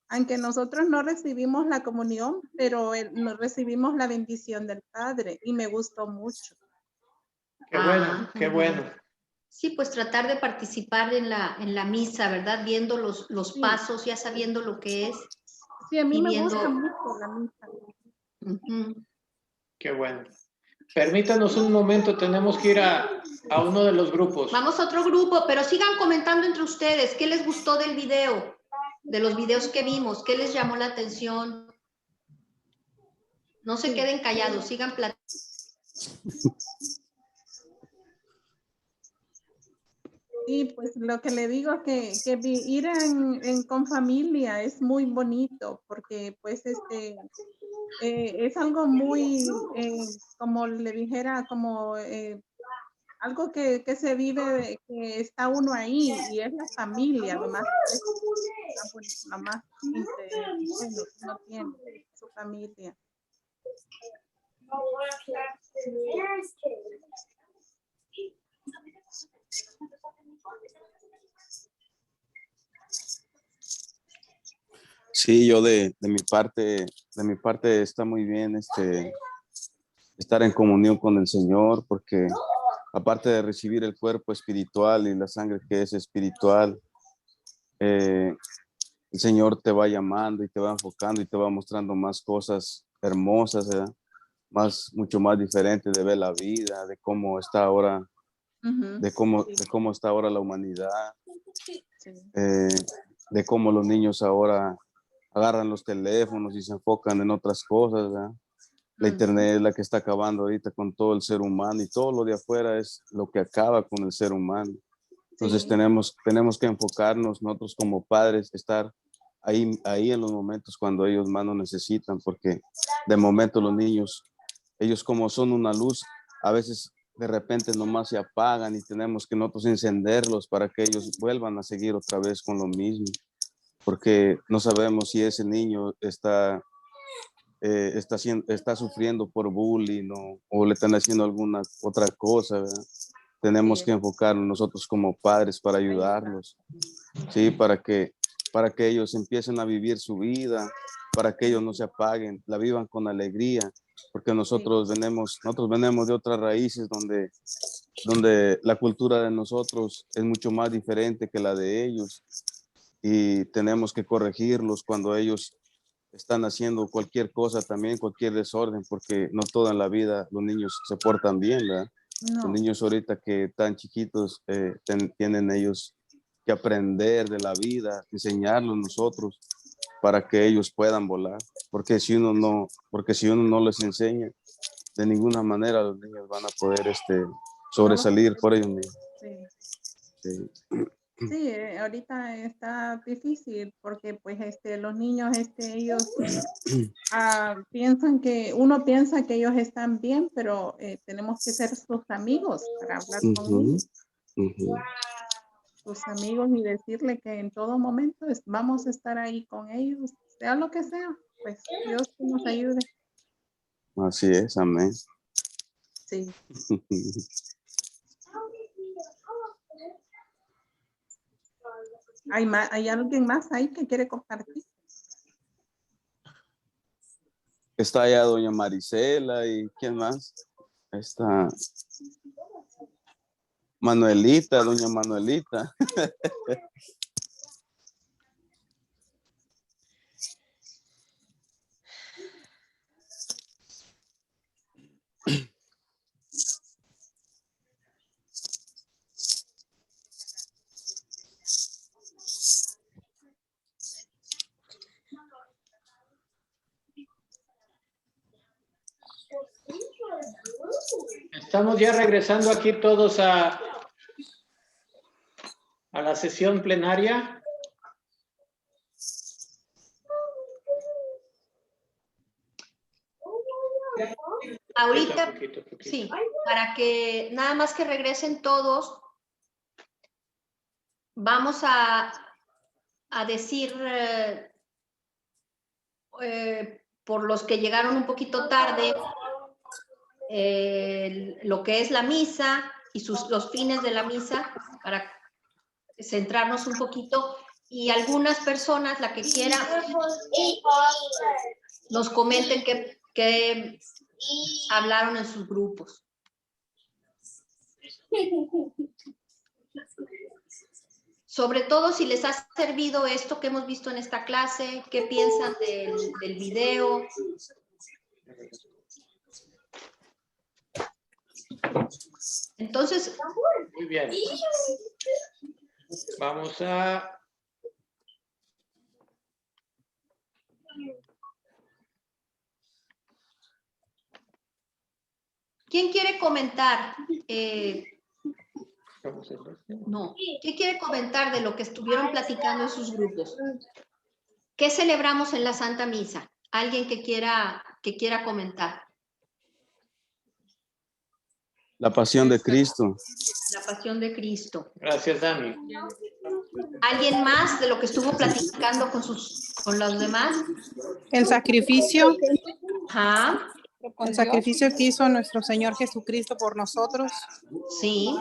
aunque nosotros no recibimos la comunión, pero nos recibimos la bendición del Padre y me gustó mucho. Qué bueno, qué bueno. Sí, pues tratar de participar en la misa, ¿verdad? Viendo los pasos, ya sabiendo lo que es. Sí, a mí me gusta mucho la misa. Qué bueno. Permítanos un momento, tenemos que ir a uno de los grupos. Vamos a otro grupo, pero sigan comentando entre ustedes. ¿Qué les gustó del video? De los videos que vimos, ¿qué les llamó la atención? No se queden callados, sigan platicando. Sí, pues lo que le digo que ir con familia es muy bonito porque pues es algo muy, como le dijera, como algo que se vive, que está uno ahí y es la familia, lo más bueno, que uno tiene, su familia. Sí, yo de mi parte está muy bien estar en comunión con el Señor, porque aparte de recibir el cuerpo espiritual y la sangre que es espiritual, el Señor te va llamando y te va enfocando y te va mostrando más cosas hermosas, ¿verdad? Mucho más diferentes de ver la vida, de cómo está ahora, de cómo está ahora la humanidad, de cómo los niños ahora agarran los teléfonos y se enfocan en otras cosas, ¿verdad? La internet es la que está acabando ahorita con todo el ser humano y todo lo de afuera es lo que acaba con el ser humano. Entonces tenemos que enfocarnos nosotros como padres, estar ahí en los momentos cuando ellos más nos necesitan, porque de momento los niños, ellos como son una luz, a veces de repente nomás se apagan y tenemos que nosotros encenderlos para que ellos vuelvan a seguir otra vez con lo mismo, porque no sabemos si ese niño está sufriendo por bullying o le están haciendo alguna otra cosa, ¿verdad? Tenemos que enfocarnos nosotros como padres para ayudarlos, ¿sí? Para que ellos empiecen a vivir su vida, para que ellos no se apaguen, la vivan con alegría, porque nosotros venimos de otras raíces donde la cultura de nosotros es mucho más diferente que la de ellos y tenemos que corregirlos cuando ellos están haciendo cualquier cosa también, cualquier desorden, porque no toda en la vida los niños se portan bien, ¿verdad? Los No. niños ahorita que tan chiquitos tienen ellos que aprender de la vida, enseñarlos nosotros para que ellos puedan volar, porque si uno no les enseña, de ninguna manera los niños van a poder sobresalir por ellos mismos. Sí. Sí. Sí, ahorita está difícil porque pues los niños ellos uno piensa que ellos están bien, pero tenemos que ser sus amigos para hablar con ellos. Sus amigos y decirle que en todo momento vamos a estar ahí con ellos, sea lo que sea, pues Dios que nos ayude. Así es, amén. Sí. ¿Hay alguien más ahí que quiere compartir? Está allá doña Marisela y ¿quién más? Está Manuelita, doña Manuelita. Estamos ya regresando aquí todos a la sesión plenaria. Ahorita, Poquito. sí, para que nada más que regresen todos, vamos a decir por los que llegaron un poquito tarde lo que es la misa y los fines de la misa para centrarnos un poquito, y algunas personas, la que quiera, nos comenten que hablaron en sus grupos. Sobre todo si les ha servido esto que hemos visto en esta clase, qué piensan del video. Entonces, Muy bien. Vamos a... ¿quién quiere comentar? No. ¿Qué quiere comentar de lo que estuvieron platicando en sus grupos? ¿Qué celebramos en la Santa Misa? ¿Alguien que quiera comentar? La pasión de Cristo. La pasión de Cristo. Gracias, Dani. ¿Alguien más de lo que estuvo platicando con los demás? El sacrificio. Ajá. El sacrificio que hizo nuestro Señor Jesucristo por nosotros. Sí.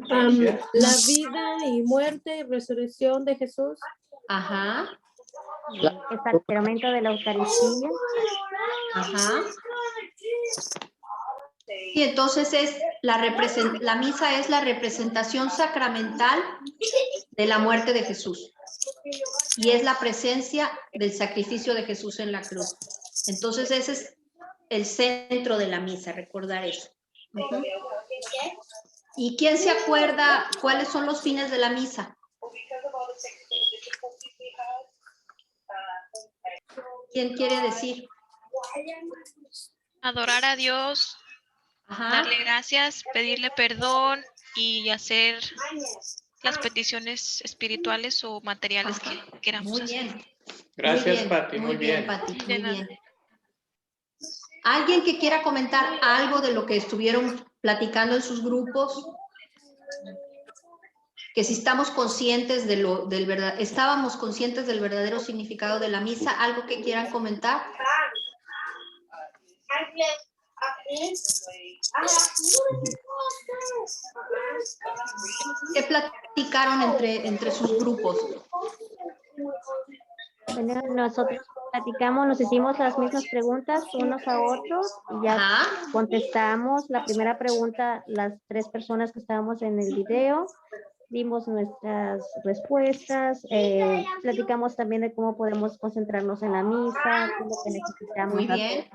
La vida y muerte y resurrección de Jesús. Ajá. El sacramento de la Eucaristía. Ajá. Y entonces la misa es la representación sacramental de la muerte de Jesús. Y es la presencia del sacrificio de Jesús en la cruz. Entonces ese es el centro de la misa, recordar eso. Uh-huh. ¿Y quién se acuerda cuáles son los fines de la misa? ¿Quién quiere decir? Adorar a Dios, darle gracias, pedirle perdón y hacer las peticiones espirituales o materiales que queramos hacer. Gracias, Pati. Muy bien. Pati, muy bien. ¿Alguien que quiera comentar algo de lo que estuvieron platicando en sus grupos? Que si estamos conscientes estábamos conscientes del verdadero significado de la misa, ¿algo que quieran comentar? ¿Qué platicaron entre sus grupos? Bueno, nosotros platicamos, nos hicimos las mismas preguntas unos a otros y ya contestamos la primera pregunta las 3 personas que estábamos en el video, dimos nuestras respuestas, platicamos también de cómo podemos concentrarnos en la misa, qué es lo que necesitamos Muy bien.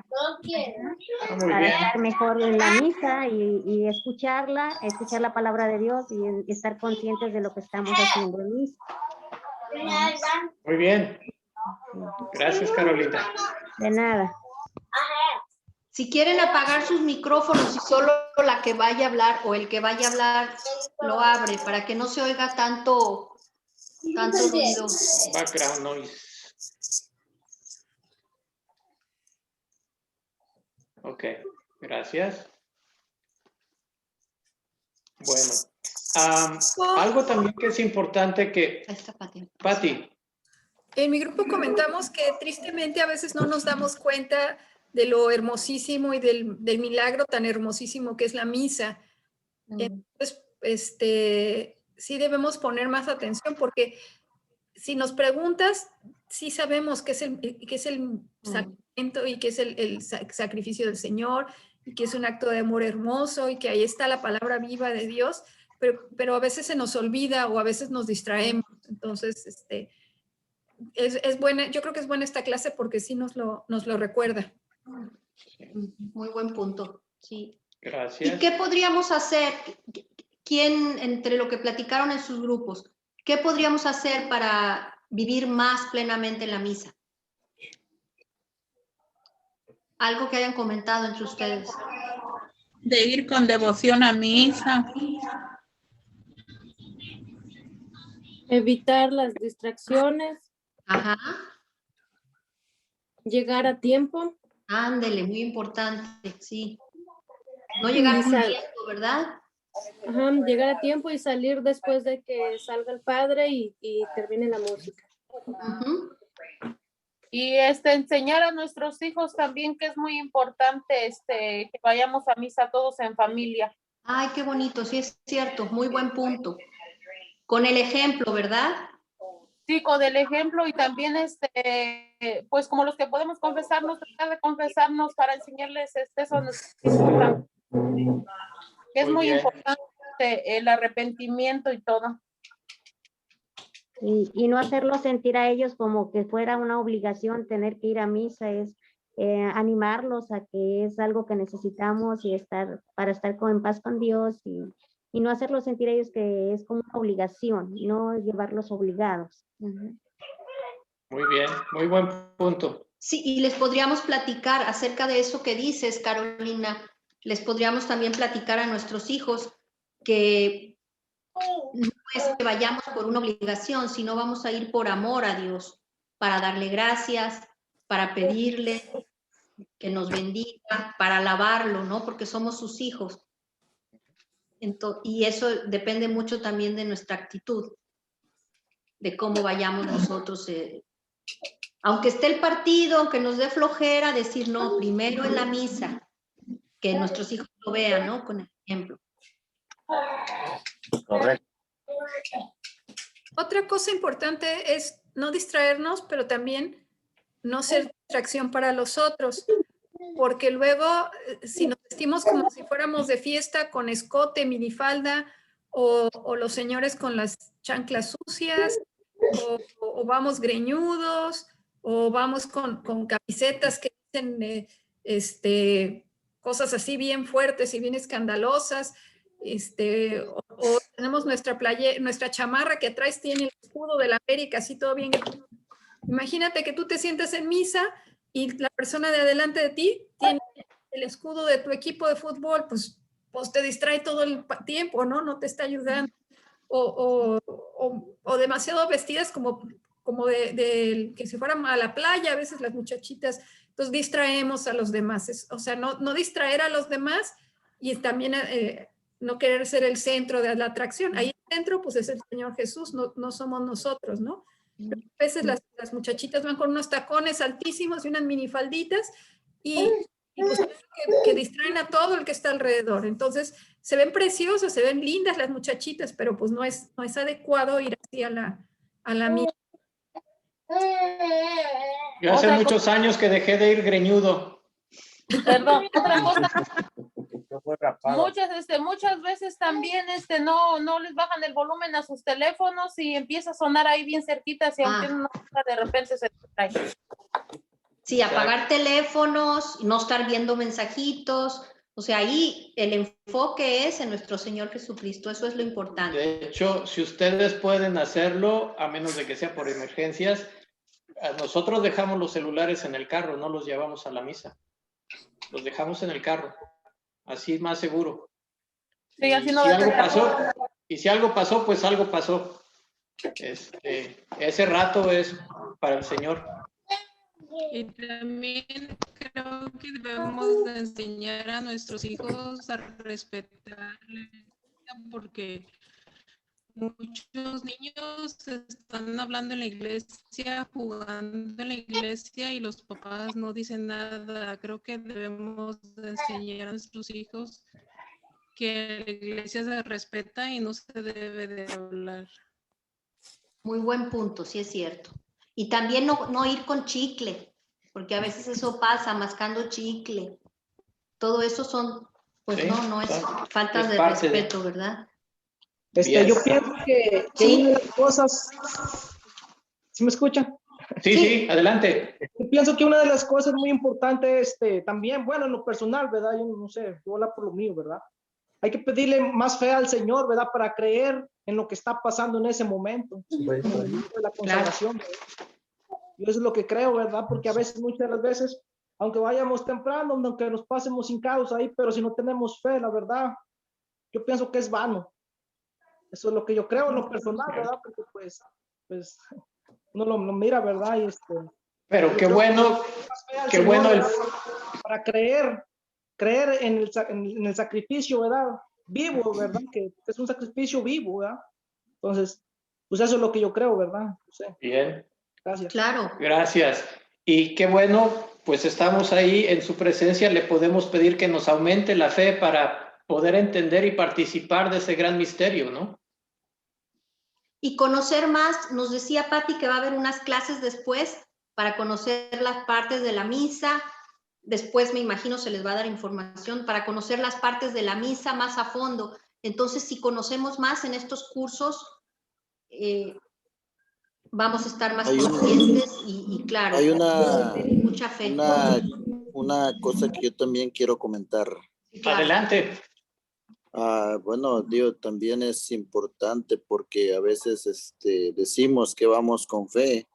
para estar mejor en la misa y escuchar la palabra de Dios y estar conscientes de lo que estamos haciendo en misa. Muy bien. Gracias, Carolina. De nada. Si quieren apagar sus micrófonos y solo la que vaya a hablar o el que vaya a hablar lo abre para que no se oiga tanto ruido. Background noise. Ok, gracias. Bueno, algo también que es importante que... Ahí está Pati. Pati. En mi grupo comentamos que tristemente a veces no nos damos cuenta de lo hermosísimo y del milagro tan hermosísimo que es la misa. Entonces, sí debemos poner más atención porque si nos preguntas, sí sabemos que es el sacramento y que es el sacrificio del Señor y que es un acto de amor hermoso y que ahí está la palabra viva de Dios, pero a veces se nos olvida o a veces nos distraemos. Entonces, es buena, yo creo que es buena esta clase porque sí nos lo recuerda. Muy buen punto, sí. Gracias. ¿Y qué podríamos hacer? ¿Quién, entre lo que platicaron en sus grupos, qué podríamos hacer para vivir más plenamente la misa? Algo que hayan comentado entre ustedes. De ir con devoción a misa. Evitar las distracciones. Ajá. Llegar a tiempo. Ándele, muy importante, sí. No llegar corriendo, ¿verdad? Ajá, llegar a tiempo y salir después de que salga el padre y termine la música. Y enseñar a nuestros hijos también que es muy importante que vayamos a misa todos en familia. Ay, qué bonito, sí es cierto, muy buen punto. Con el ejemplo, ¿verdad? Sí, con el ejemplo y también pues como los que podemos confesarnos, tratar de confesarnos para enseñarles eso a nuestros hijos. Es muy importante el arrepentimiento y todo. Y no hacerlos sentir a ellos como que fuera una obligación tener que ir a misa, es animarlos a que es algo que necesitamos y para estar en paz con Dios y no hacerlos sentir a ellos que es como una obligación, no llevarlos obligados. Muy bien, muy buen punto. Sí, y les podríamos platicar acerca de eso que dices, Carolina. Les podríamos también platicar a nuestros hijos que no es que vayamos por una obligación, sino vamos a ir por amor a Dios, para darle gracias, para pedirle que nos bendiga, para alabarlo, ¿no? Porque somos sus hijos. Y eso depende mucho también de nuestra actitud, de cómo vayamos nosotros. Aunque esté el partido, aunque nos dé flojera, decir no, primero en la misa, que nuestros hijos lo vean, ¿no? Con el ejemplo. Correcto. Otra cosa importante es no distraernos, pero también no ser distracción para los otros, porque luego si nos vestimos como si fuéramos de fiesta con escote, minifalda, o los señores con las chanclas sucias, o vamos greñudos, o vamos con camisetas que dicen cosas así bien fuertes y bien escandalosas, o tenemos nuestra chamarra que atrás tiene el escudo de la América, así todo bien. Imagínate que tú te sientas en misa y la persona de adelante de ti tiene el escudo de tu equipo de fútbol, pues te distrae todo el tiempo, ¿no? No te está ayudando. O demasiado vestidas como de que se fueran a la playa, a veces las muchachitas, entonces distraemos a los demás. O sea, no distraer a los demás y también no querer ser el centro de la atracción. Ahí el centro, pues es el Señor Jesús, no somos nosotros, ¿no? Pero a veces las muchachitas van con unos tacones altísimos y unas minifalditas y pues que distraen a todo el que está alrededor. Entonces, se ven preciosas, se ven lindas las muchachitas, pero pues no es adecuado ir así a la misa. Yo hace muchos años que dejé de ir greñudo. Perdón, otra cosa Muchas veces también no les bajan el volumen a sus teléfonos y empieza a sonar ahí bien cerquita, si aunque no, de repente se distrae. Sí, apagar teléfonos, no estar viendo mensajitos. O sea, ahí el enfoque es en nuestro Señor Jesucristo. Eso es lo importante. De hecho, si ustedes pueden hacerlo, a menos de que sea por emergencias, nosotros dejamos los celulares en el carro, no los llevamos a la misa. Los dejamos en el carro. Así es más seguro. Sí, así y no si va a algo tener- pasó, y si algo pasó, pues algo pasó. Ese rato es para el Señor. Y también creo que debemos de enseñar a nuestros hijos a respetar, porque muchos niños están hablando en la iglesia, jugando en la iglesia y los papás no dicen nada. Creo que debemos de enseñar a nuestros hijos que la iglesia se respeta y no se debe de hablar. Muy buen punto, sí es cierto. Y también no ir con chicle, porque a veces eso pasa, mascando chicle. Todo eso son, pues Sí, no es falta es de parte de- respeto, ¿verdad? Bien. Yo pienso que Sí. una de las cosas, ¿sí me escuchan? Sí, adelante. Yo pienso que una de las cosas muy importantes, también, bueno, en lo personal, ¿verdad? Yo no sé, yo hablo por lo mío, ¿verdad? Hay que pedirle más fe al Señor, ¿verdad? Para creer en lo que está pasando en ese momento, en el momento de la consagración. ¿Verdad? Yo eso es lo que creo, ¿verdad? Porque a veces, muchas de las veces, aunque vayamos temprano, aunque nos pasemos hincados ahí, pero si no tenemos fe, la verdad, yo pienso que es vano. Eso es lo que yo creo en lo personal, ¿verdad? Porque pues uno lo mira, ¿verdad? Y Pero yo qué creo bueno, que más fe al qué Señor, bueno el... ¿verdad? Para creer en el sacrificio, ¿verdad? Vivo, ¿verdad? Que es un sacrificio vivo, ¿verdad? Entonces, pues eso es lo que yo creo, ¿verdad? No sé. Bien. Gracias. Claro. Gracias. Y qué bueno, pues estamos ahí en su presencia. Le podemos pedir que nos aumente la fe para poder entender y participar de ese gran misterio, ¿no? Y conocer más, nos decía Patti que va a haber unas clases después para conocer las partes de la misa. Después me imagino se les va a dar información para conocer las partes de la misa más a fondo. Entonces, si conocemos más en estos cursos, vamos a estar más conscientes y claro, Hay mucha fe. una cosa que yo también quiero comentar. Adelante. Bueno, Dios, también es importante porque a veces decimos que vamos con fe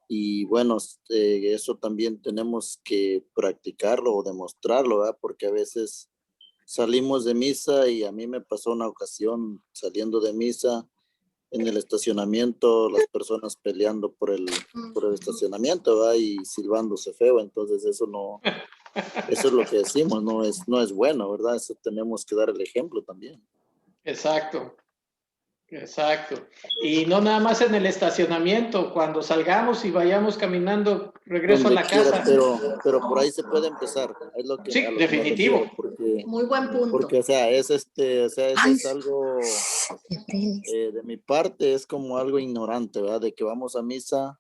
y bueno, eso también tenemos que practicarlo o demostrarlo, ¿verdad? Porque a veces salimos de misa y a mí me pasó una ocasión saliendo de misa en el estacionamiento, las personas peleando por el estacionamiento, ¿verdad? Y silbándose feo, entonces eso es lo que decimos, no es bueno, ¿verdad? Eso tenemos que dar el ejemplo también. Exacto. Y no nada más en el estacionamiento, cuando salgamos y vayamos caminando regreso a la casa. Pero por ahí se puede empezar. Es lo que, sí, a lo que definitivo. me refiero, porque, muy buen punto. Porque, o sea, eso es algo de mi parte, es como algo ignorante, ¿verdad? De que vamos a misa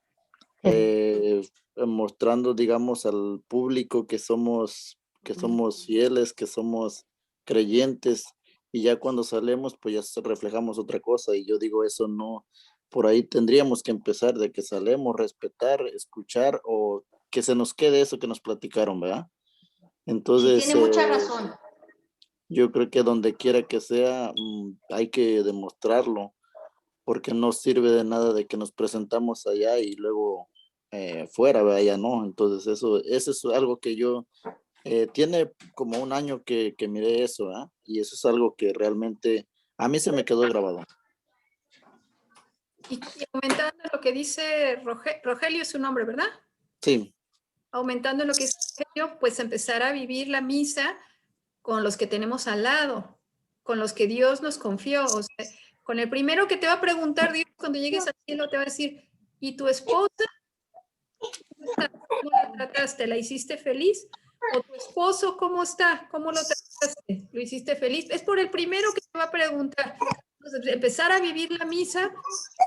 mostrando, digamos, al público que somos fieles, que somos creyentes, y ya cuando salimos, pues ya reflejamos otra cosa, y yo digo, eso no, por ahí tendríamos que empezar de que salemos, respetar, escuchar, o que se nos quede eso que nos platicaron, ¿verdad? Entonces, sí, tiene mucha razón. Yo creo que donde quiera que sea, hay que demostrarlo, porque no sirve de nada de que nos presentamos allá y luego fuera, allá no. Entonces eso es algo que yo, tiene como un año que miré eso, y eso es algo que realmente a mí se me quedó grabado. Y aumentando lo que dice Rogelio es su nombre, ¿verdad? Sí. Aumentando lo que dice Rogelio, pues empezar a vivir la misa con los que tenemos al lado, con los que Dios nos confió. O sea, con el primero que te va a preguntar Dios cuando llegues al cielo, te va a decir, ¿y tu esposa? ¿Cómo la trataste? ¿La hiciste feliz? ¿O tu esposo cómo está? ¿Cómo lo trataste? ¿Lo hiciste feliz? Es por el primero que te va a preguntar. Entonces, empezar a vivir la misa,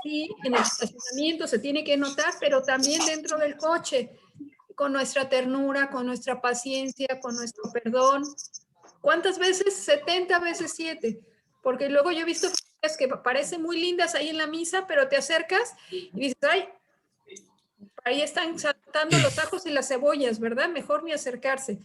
sí, en el estacionamiento se tiene que notar, pero también dentro del coche, con nuestra ternura, con nuestra paciencia, con nuestro perdón, ¿Cuántas veces? 70 veces 7. Porque luego yo he visto familias que parecen muy lindas ahí en la misa, pero te acercas y dices, ay, ahí están saltando los ajos y las cebollas, ¿verdad? Mejor ni acercarse.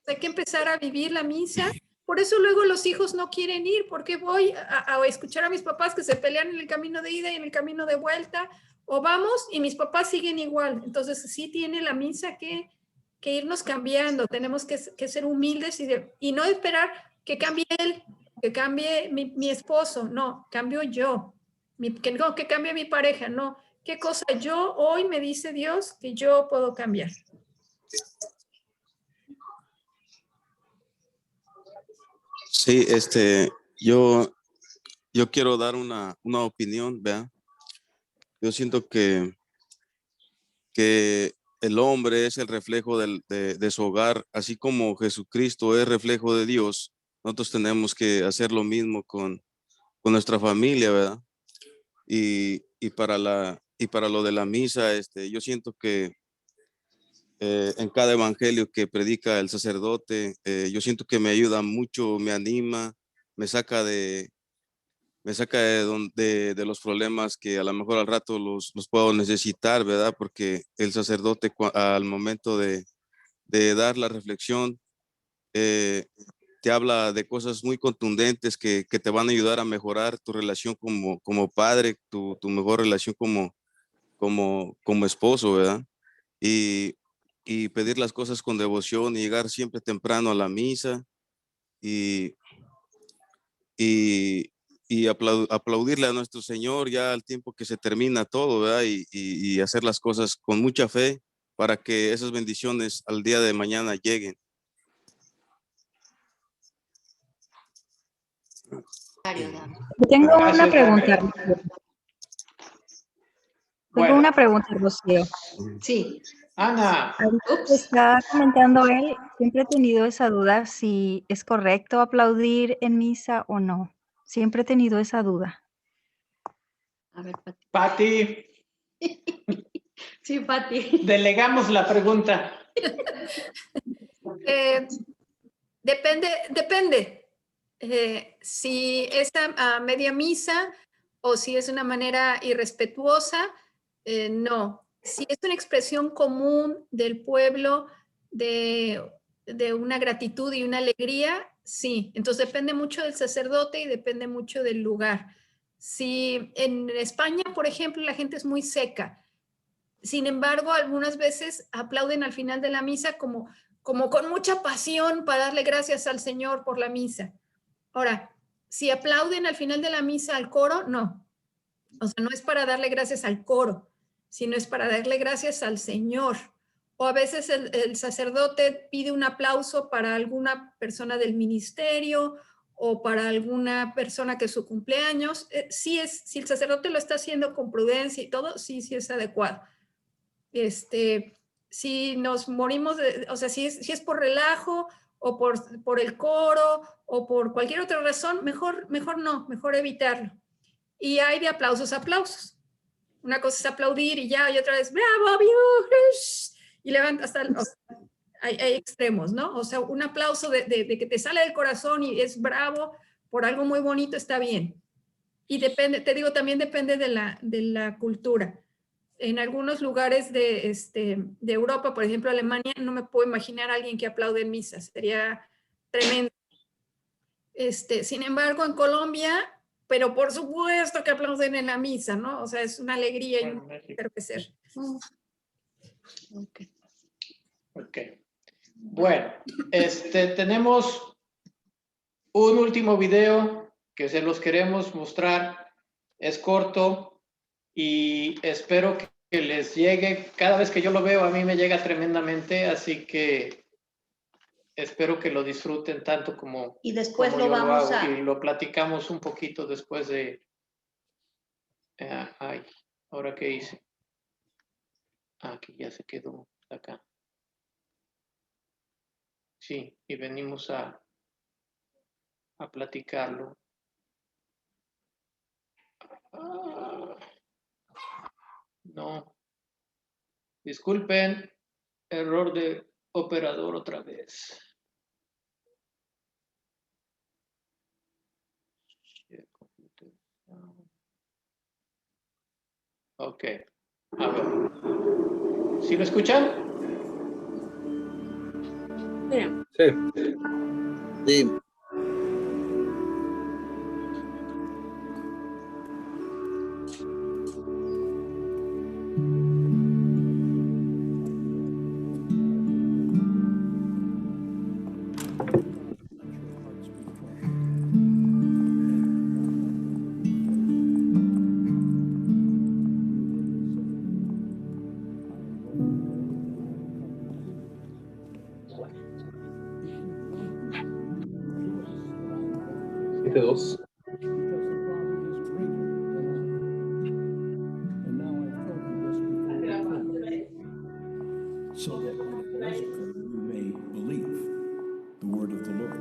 Hay que empezar a vivir la misa. Por eso luego los hijos no quieren ir, porque voy a escuchar a mis papás que se pelean en el camino de ida y en el camino de vuelta, o vamos y mis papás siguen igual. Entonces sí tiene la misa que irnos cambiando, tenemos que ser humildes y no esperar que cambie él, que cambie mi esposo, no, cambio yo, que cambie mi pareja, no, qué cosa yo hoy me dice Dios que yo puedo cambiar. Sí, yo quiero dar una opinión, ¿vea? Yo siento que el hombre es el reflejo de su hogar, así como Jesucristo es reflejo de Dios. Nosotros tenemos que hacer lo mismo con nuestra familia, ¿verdad? Y para lo de la misa, yo siento que en cada evangelio que predica el sacerdote, yo siento que me ayuda mucho, me anima, me saca de los problemas que a lo mejor al rato los puedo necesitar, ¿verdad? Porque el sacerdote al momento de dar la reflexión, te habla de cosas muy contundentes que te van a ayudar a mejorar tu relación como padre, tu mejor relación como esposo, ¿verdad? Y pedir las cosas con devoción y llegar siempre temprano a la misa y aplaudirle a nuestro Señor ya al tiempo que se termina todo, ¿verdad? Y hacer las cosas con mucha fe para que esas bendiciones al día de mañana lleguen. Tengo una pregunta. Tengo una pregunta, Rocío. Sí. Ana. Está comentando él, siempre he tenido esa duda si es correcto aplaudir en misa o no. Siempre he tenido esa duda. A ver, Pati. Sí, Pati. Delegamos la pregunta. Depende. Si es a media misa o si es una manera irrespetuosa, no. Si es una expresión común del pueblo de una gratitud y una alegría, sí. Entonces depende mucho del sacerdote y depende mucho del lugar. Si en España, por ejemplo, la gente es muy seca, sin embargo, algunas veces aplauden al final de la misa como con mucha pasión para darle gracias al Señor por la misa. Ahora, si aplauden al final de la misa al coro, no. O sea, no es para darle gracias al coro, sino es para darle gracias al Señor. O a veces el sacerdote pide un aplauso para alguna persona del ministerio o para alguna persona que es su cumpleaños. Si el sacerdote lo está haciendo con prudencia y todo, sí es adecuado. Si nos morimos, o sea, si es por relajo o por el coro o por cualquier otra razón, mejor no, mejor evitarlo. Y hay de aplausos a aplausos. Una cosa es aplaudir y ya, y otra vez, bravo, y levanta hasta, hay extremos, ¿no? O sea, un aplauso de que te sale del corazón y es bravo por algo muy bonito, está bien. Y depende, te digo, también depende de la cultura. En algunos lugares de Europa, por ejemplo, Alemania, no me puedo imaginar a alguien que aplaude en misa, sería tremendo. Sin embargo, en Colombia, pero por supuesto que aplauden en la misa, ¿no? O sea, es una alegría y un enterpecer. Ok. Bueno, tenemos un último video que se los queremos mostrar. Es corto y espero que les llegue. Cada vez que yo lo veo, a mí me llega tremendamente, así que espero que lo disfruten tanto como, y después como lo vamos a... Y lo platicamos un poquito después de... ay, ¿ahora qué hice? Aquí ya se quedó acá. Sí, y venimos a platicarlo. No. Disculpen, error de operador otra vez. Ok. A ver. ¿Sí lo escuchan? Sí. Sí. Dos. So that when it does occur, you may believe the word of the Lord.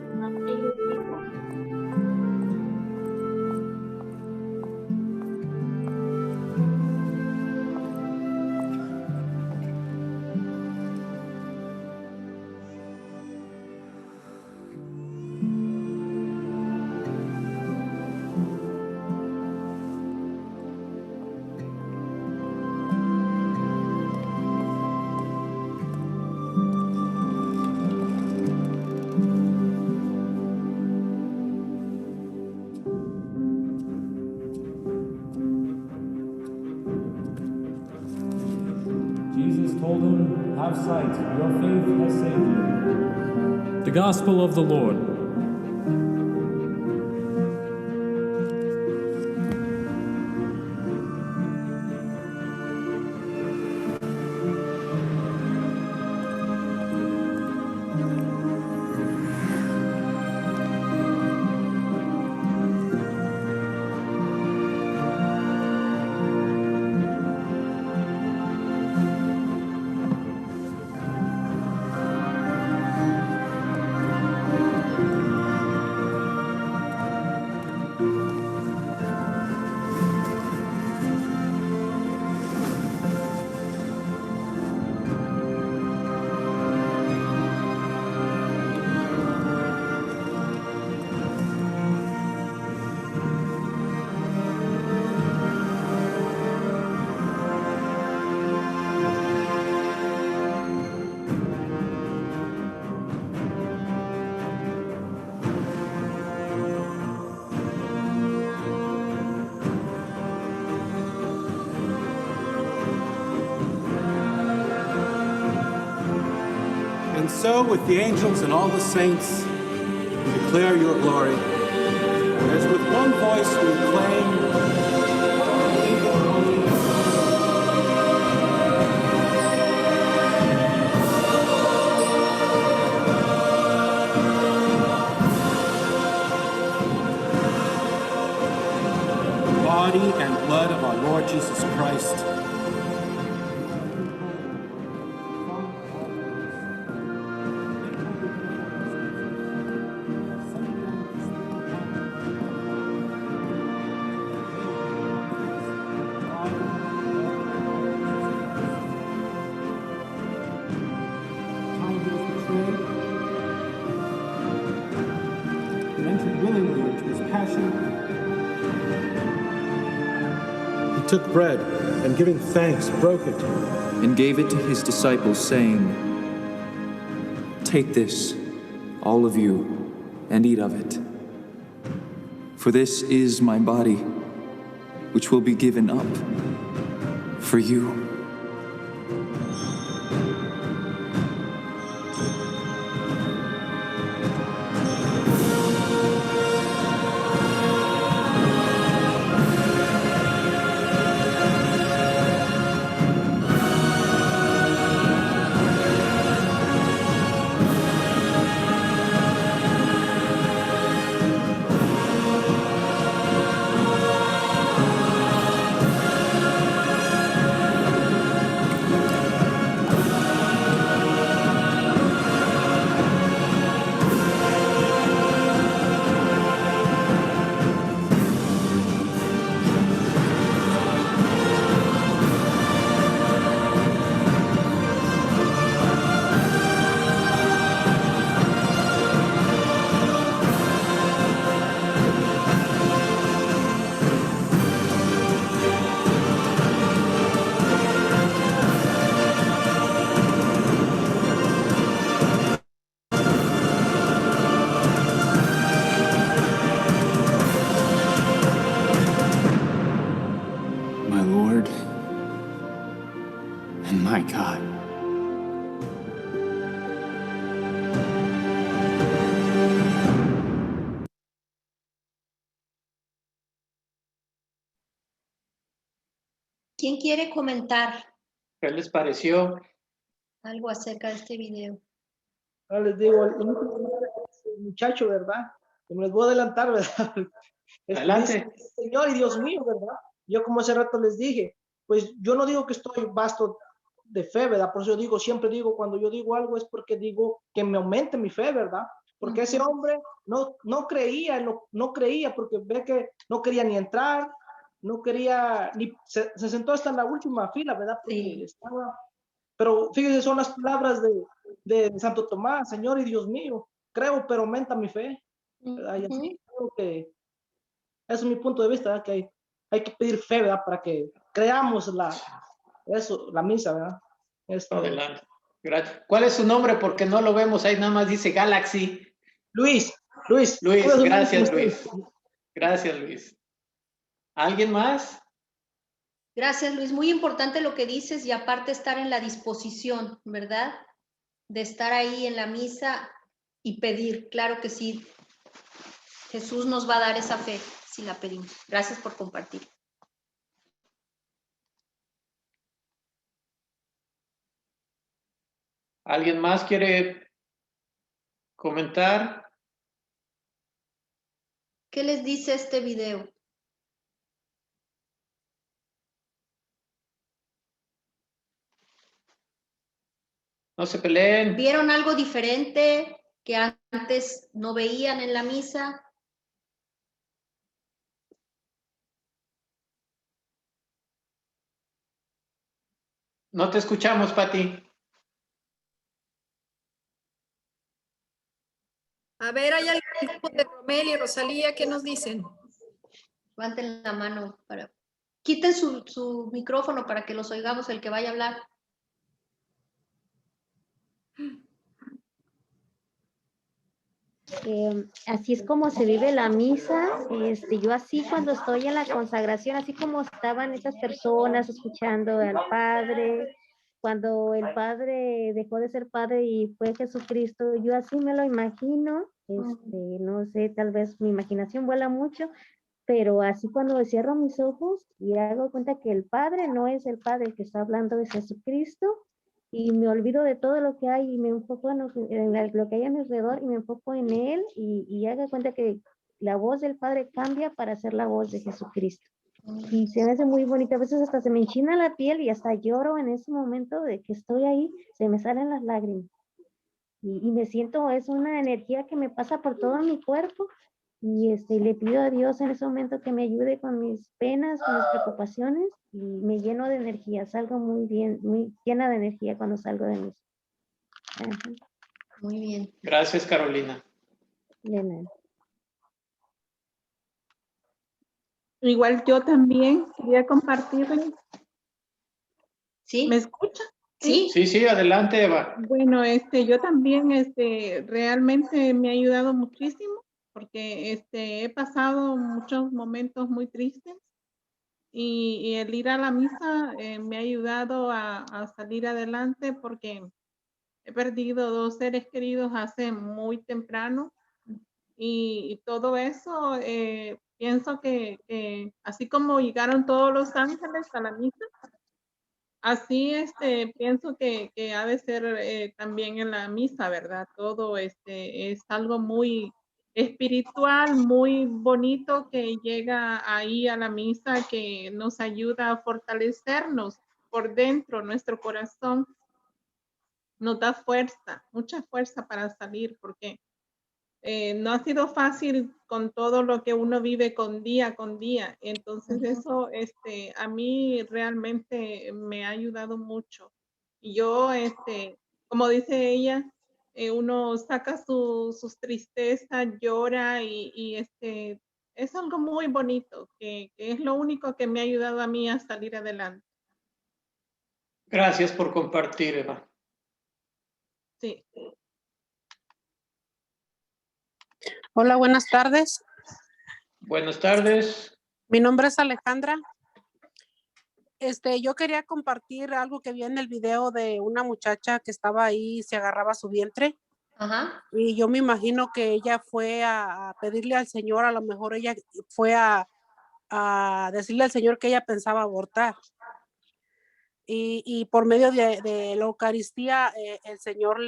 Jesus told him, "Have sight, your faith has saved you." The Gospel of the Lord. And so, with the angels and all the saints, we declare your glory. As with one voice we the body and blood of our Lord Jesus Christ, took bread, and giving thanks, broke it, and gave it to his disciples, saying, "Take this, all of you, and eat of it. For this is my body, which will be given up for you." And my God. ¿Quién quiere comentar ¿Qué les pareció? algo acerca de este video? Les digo, el muchacho, ¿verdad? Como les voy a adelantar, ¿verdad? Adelante. Dice, Señor y Dios mío, ¿verdad? Yo como hace rato les dije, pues yo no digo que estoy vasto de fe, ¿verdad? Por eso yo digo, siempre digo, cuando yo digo algo es porque digo que me aumente mi fe, ¿verdad? Porque ese hombre no creía, no creía, porque ve que no quería ni entrar, no quería, ni se sentó hasta en la última fila, ¿verdad? Porque estaba, pero fíjense, son las palabras de Santo Tomás, Señor y Dios mío, creo, pero aumenta mi fe, ¿verdad? Y así creo que ese es mi punto de vista, ¿verdad? Que hay que pedir fe, ¿verdad? Para que creamos la misa, ¿verdad? Adelante. Gracias. ¿Cuál es su nombre? Porque no lo vemos ahí, nada más dice Galaxy. Luis, gracias Luis. Gracias Luis. ¿Alguien más? Gracias, Luis. Muy importante lo que dices y aparte estar en la disposición, ¿verdad? De estar ahí en la misa y pedir. Claro que sí. Jesús nos va a dar esa fe si la pedimos. Gracias por compartir. ¿Alguien más quiere comentar? ¿Qué les dice este video? No se peleen. ¿Vieron algo diferente que antes no veían en la misa? No te escuchamos, Pati. A ver, hay algún grupo de Romel y Rosalía, ¿qué nos dicen? Levanten la mano para... Quiten su micrófono para que los oigamos el que vaya a hablar. Así es como se vive la misa. Yo así cuando estoy en la consagración, así como estaban esas personas escuchando al Padre, cuando el Padre dejó de ser Padre y fue Jesucristo, yo así me lo imagino. No sé, tal vez mi imaginación vuela mucho, pero así cuando cierro mis ojos y hago cuenta que el Padre no es el Padre el que está hablando, es Jesucristo, y me olvido de todo lo que hay y me enfoco en lo que hay a mi alrededor y me enfoco en Él y hago cuenta que la voz del Padre cambia para ser la voz de Jesucristo. Y se me hace muy bonito, a veces hasta se me enchina la piel y hasta lloro en ese momento de que estoy ahí, se me salen las lágrimas. Y me siento, es una energía que me pasa por todo mi cuerpo y le pido a Dios en ese momento que me ayude con mis penas, con mis preocupaciones y me lleno de energía, salgo muy bien, muy llena de energía cuando salgo de mí. Muy bien. Gracias, Carolina. De nada. Igual yo también quería compartirles. ¿Sí? ¿Me escucha? Sí, adelante, Eva. Bueno, yo también, realmente me ha ayudado muchísimo porque, he pasado muchos momentos muy tristes y el ir a la misa me ha ayudado a salir adelante porque he perdido 2 seres queridos hace muy temprano y todo eso, pienso que así como llegaron todos los ángeles a la misa, así, pienso que ha de ser también en la misa, ¿verdad? Todo, es algo muy espiritual, muy bonito que llega ahí a la misa, que nos ayuda a fortalecernos por dentro, nuestro corazón nos da fuerza, mucha fuerza para salir, porque no ha sido fácil con todo lo que uno vive con día. Entonces eso, a mí realmente me ha ayudado mucho. Y yo, como dice ella, uno saca sus tristezas, llora y es algo muy bonito, que es lo único que me ha ayudado a mí a salir adelante. Gracias por compartir, Eva. Sí. Hola, buenas tardes. Buenas tardes. Mi nombre es Alejandra. Yo quería compartir algo que vi en el video de una muchacha que estaba ahí, se agarraba su vientre. Ajá. Y yo me imagino que ella fue a pedirle al Señor, a lo mejor ella fue a decirle al Señor que ella pensaba abortar. Y por medio de la Eucaristía, el Señor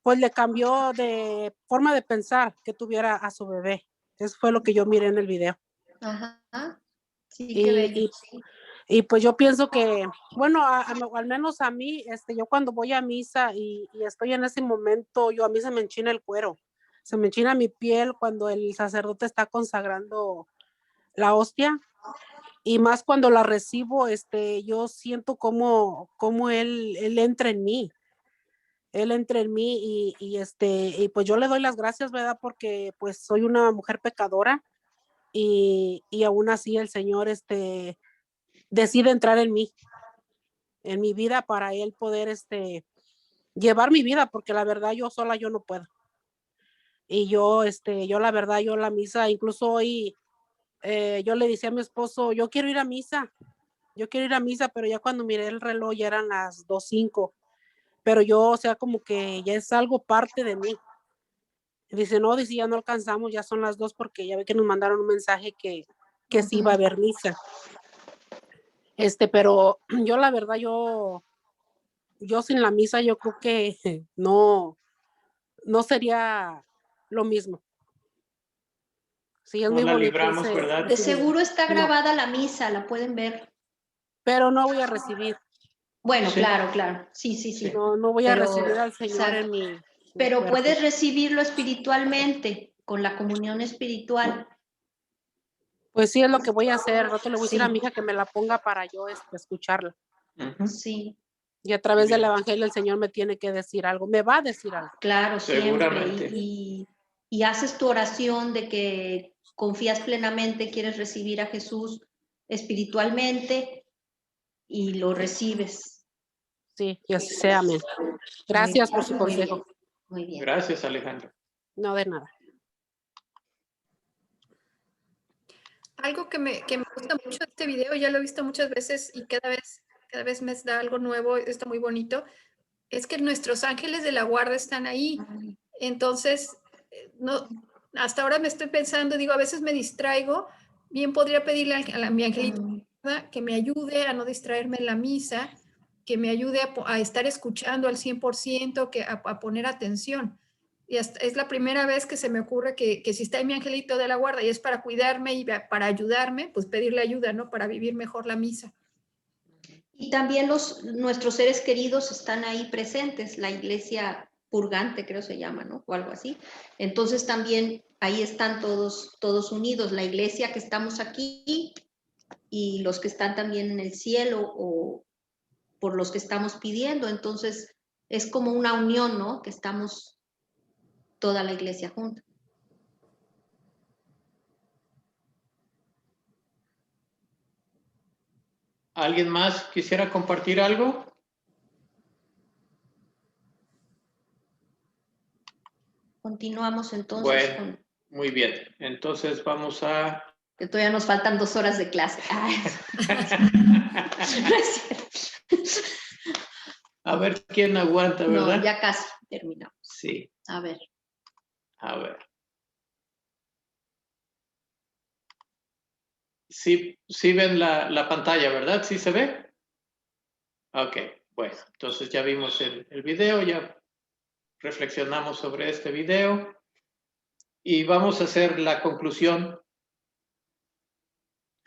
pues le cambió de forma de pensar que tuviera a su bebé. Eso fue lo que yo miré en el video. Ajá. Sí, qué bello. Y pues yo pienso que, bueno, al menos a mí, yo cuando voy a misa y estoy en ese momento, a mí se me enchina el cuero, se me enchina mi piel cuando el sacerdote está consagrando la hostia, y más cuando la recibo, yo siento como él entra en mí. Él entra en mí y pues yo le doy las gracias, ¿verdad? Porque pues soy una mujer pecadora y aún así el Señor, decide entrar en mí, en mi vida, para él poder llevar mi vida, porque la verdad yo sola yo no puedo. Y yo la verdad, yo la misa, incluso hoy yo le decía a mi esposo, yo quiero ir a misa, pero ya cuando miré el reloj ya eran las 2:05, pero yo, o sea, como que ya es algo parte de mí. Y dice, no, dice, ya no alcanzamos, ya son las 2, porque ya ve que nos mandaron un mensaje que sí iba a haber misa. Pero yo la verdad, yo sin la misa yo creo que no sería lo mismo. Sí, es No muy la bonito. libramos, ¿verdad? De seguro está No. grabada la misa, la pueden ver. Pero no voy a recibir. Bueno, Sí. claro. Sí. No voy a recibir al Señor exacto. en mi Pero cuerpo. puedes recibirlo espiritualmente, con la comunión espiritual. Pues sí, es lo que voy a hacer. Rato le voy a decir Sí. a mi hija que me la ponga para yo escucharla. Sí. Y a través del evangelio el Señor me tiene que decir algo, me va a decir algo. Claro, Seguramente. siempre. Y haces tu oración de que confías plenamente, quieres recibir a Jesús espiritualmente y lo recibes. Sí, y así sea, amén. Gracias por su Muy consejo. bien, muy bien. Gracias, Alejandro. No, de nada. Algo que me gusta mucho de este video, ya lo he visto muchas veces y cada vez me da algo nuevo, está muy bonito, es que nuestros ángeles de la guarda están ahí. Entonces, no, hasta ahora me estoy pensando, digo, a veces me distraigo, bien podría pedirle a mi angelito que me ayude a no distraerme en la misa, que me ayude a estar escuchando al 100%, a poner atención. Y es la primera vez que se me ocurre que si está ahí mi angelito de la guarda y es para cuidarme y para ayudarme, pues pedirle ayuda, ¿no? Para vivir mejor la misa. Y también nuestros seres queridos están ahí presentes, la iglesia purgante creo se llama, ¿no? O algo así. Entonces también ahí están todos unidos, la iglesia que estamos aquí y los que están también en el cielo o por los que estamos pidiendo. Entonces es como una unión, ¿no? Que estamos toda la iglesia junta. ¿Alguien más quisiera compartir algo? Continuamos entonces Bueno, muy bien. Entonces vamos a... Que todavía nos faltan 2 horas de clase. A ver quién aguanta, ¿verdad? No, ya casi terminamos. Sí. A ver. Sí ven la pantalla, ¿verdad? ¿Sí se ve? Ok, bueno, entonces ya vimos el video, ya reflexionamos sobre este video y vamos a hacer la conclusión.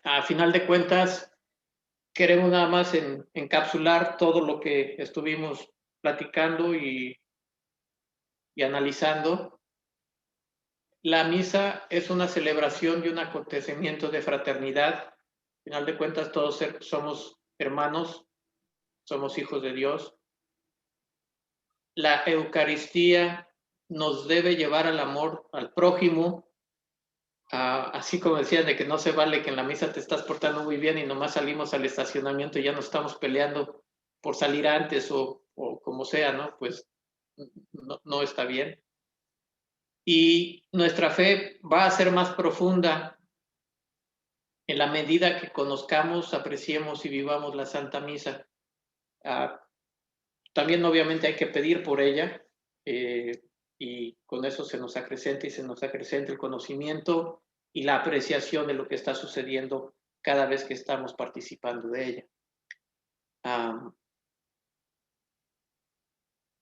A final de cuentas, queremos nada más encapsular todo lo que estuvimos platicando y analizando. La misa es una celebración y un acontecimiento de fraternidad. Al final de cuentas, todos somos hermanos, somos hijos de Dios. La Eucaristía nos debe llevar al amor al prójimo, así como decían de que no se vale que en la misa te estás portando muy bien y nomás salimos al estacionamiento y ya nos estamos peleando por salir antes o como sea, ¿no? Pues no está bien. Y nuestra fe va a ser más profunda en la medida que conozcamos, apreciemos y vivamos la Santa Misa. También obviamente hay que pedir por ella, y con eso se nos acrecenta el conocimiento y la apreciación de lo que está sucediendo cada vez que estamos participando de ella.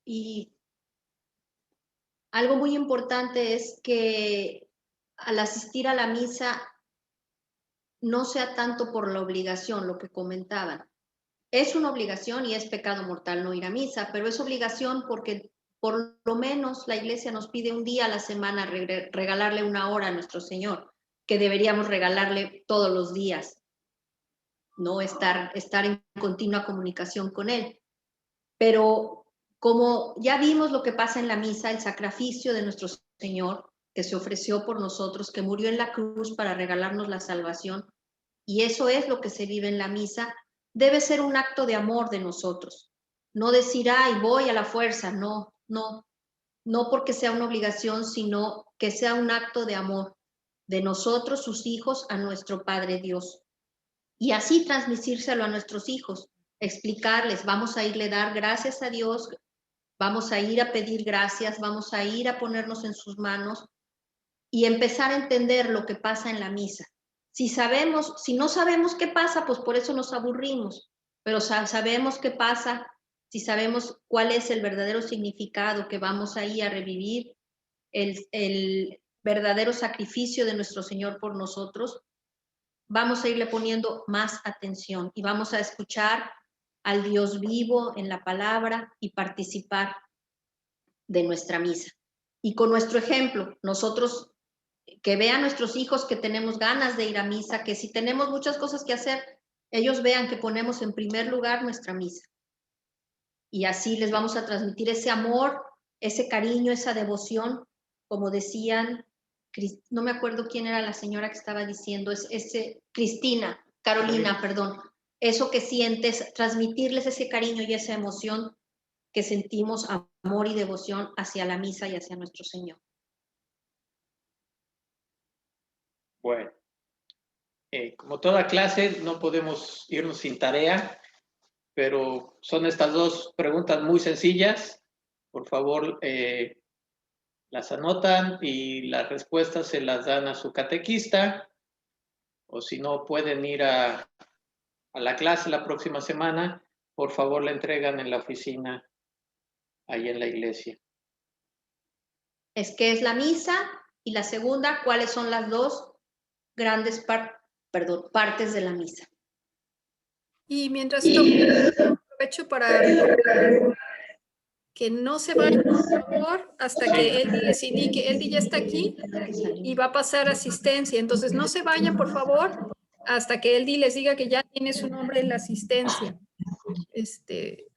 Y algo muy importante es que al asistir a la misa no sea tanto por la obligación, lo que comentaban. Es una obligación y es pecado mortal no ir a misa, pero es obligación porque por lo menos la iglesia nos pide un día a la semana regalarle una hora a nuestro Señor, que deberíamos regalarle todos los días, no estar en continua comunicación con Él. Pero como ya vimos lo que pasa en la misa, el sacrificio de nuestro Señor, que se ofreció por nosotros, que murió en la cruz para regalarnos la salvación, y eso es lo que se vive en la misa, debe ser un acto de amor de nosotros. No decir, ay, voy a la fuerza, no porque sea una obligación, sino que sea un acto de amor de nosotros, sus hijos, a nuestro Padre Dios. Y así transmitírselo a nuestros hijos, explicarles, vamos a irle a dar gracias a Dios, vamos a ir a pedir gracias, vamos a ir a ponernos en sus manos y empezar a entender lo que pasa en la misa. Si no sabemos qué pasa, pues por eso nos aburrimos, pero sabemos qué pasa, si sabemos cuál es el verdadero significado, que vamos ahí a revivir el verdadero sacrificio de nuestro Señor por nosotros, vamos a irle poniendo más atención y vamos a escuchar al Dios vivo en la palabra y participar de nuestra misa. Y con nuestro ejemplo, nosotros, que vean nuestros hijos que tenemos ganas de ir a misa, que si tenemos muchas cosas que hacer, ellos vean que ponemos en primer lugar nuestra misa. Y así les vamos a transmitir ese amor, ese cariño, esa devoción, como decían, no me acuerdo quién era la señora que estaba diciendo, Carolina, perdón, eso que sientes, transmitirles ese cariño y esa emoción que sentimos, amor y devoción hacia la misa y hacia nuestro Señor. Bueno, como toda clase, no podemos irnos sin tarea, pero son estas dos preguntas muy sencillas. Por favor, las anotan y las respuestas se las dan a su catequista, o si no pueden ir a la clase la próxima semana, por favor la entregan en la oficina ahí en la iglesia. ¿Qué es la misa? Y la segunda, ¿cuáles son las dos grandes partes de la misa? Y mientras tanto, aprovecho para recordar que no se vayan, por favor, hasta que Eldi les indique. Eldi ya está aquí y va a pasar asistencia. Entonces, no se vayan, por favor, hasta que Eldi les diga que ya tiene su nombre en la asistencia.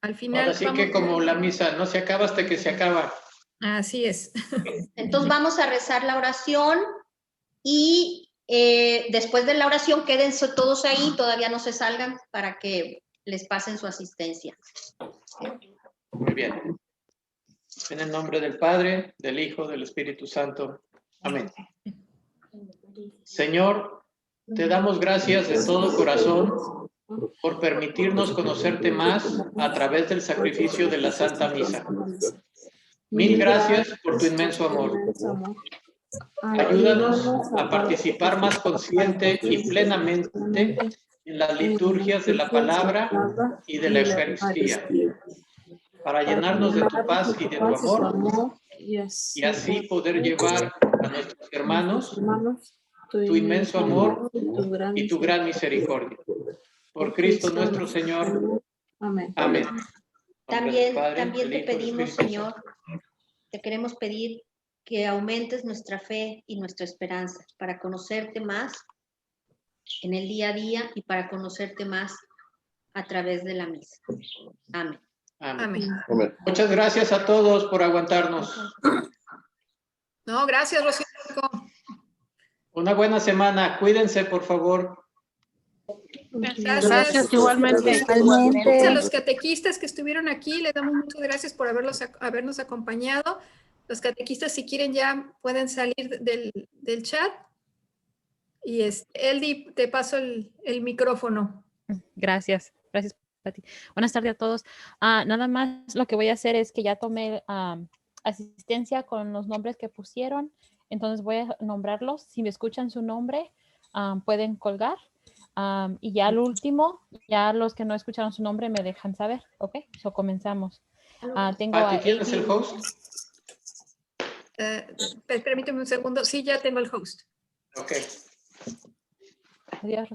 Al final... Ahora sí que como la misa no se acaba hasta que se acaba. Así es. Entonces, vamos a rezar la oración y después de la oración quédense todos ahí, todavía no se salgan para que les pasen su asistencia. Muy bien. En el nombre del Padre, del Hijo, del Espíritu Santo. Amén. Señor, te damos gracias de todo corazón por permitirnos conocerte más a través del sacrificio de la Santa Misa. Mil gracias por tu inmenso amor. Ayúdanos a participar más consciente y plenamente en las liturgias de la palabra y de la Eucaristía, para llenarnos de tu paz y de tu amor, y así poder llevar a nuestros hermanos tu inmenso amor y tu gran misericordia. Por Cristo nuestro Señor. Amén. Amén. También te pedimos, Señor, te queremos pedir que aumentes nuestra fe y nuestra esperanza para conocerte más en el día a día y para conocerte más a través de la misa. Amén. Amén. Amén. Muchas gracias a todos por aguantarnos. No, gracias, Rocío. Una buena semana. Cuídense, por favor. Gracias igualmente. A los catequistas que estuvieron aquí, les damos muchas gracias por habernos acompañado. Los catequistas, si quieren, ya pueden salir del chat. Y Eldi, te paso el micrófono. Gracias, gracias, Pati. Buenas tardes a todos. Nada más lo que voy a hacer es que ya tomé asistencia con los nombres que pusieron, entonces voy a nombrarlos. Si me escuchan su nombre, pueden colgar. Y ya al último, ya los que no escucharon su nombre me dejan saber, ¿ok? So comenzamos. Tengo Pati, ¿quién es el host? Permíteme un segundo. Sí, ya tengo el host. Ok. Adiós,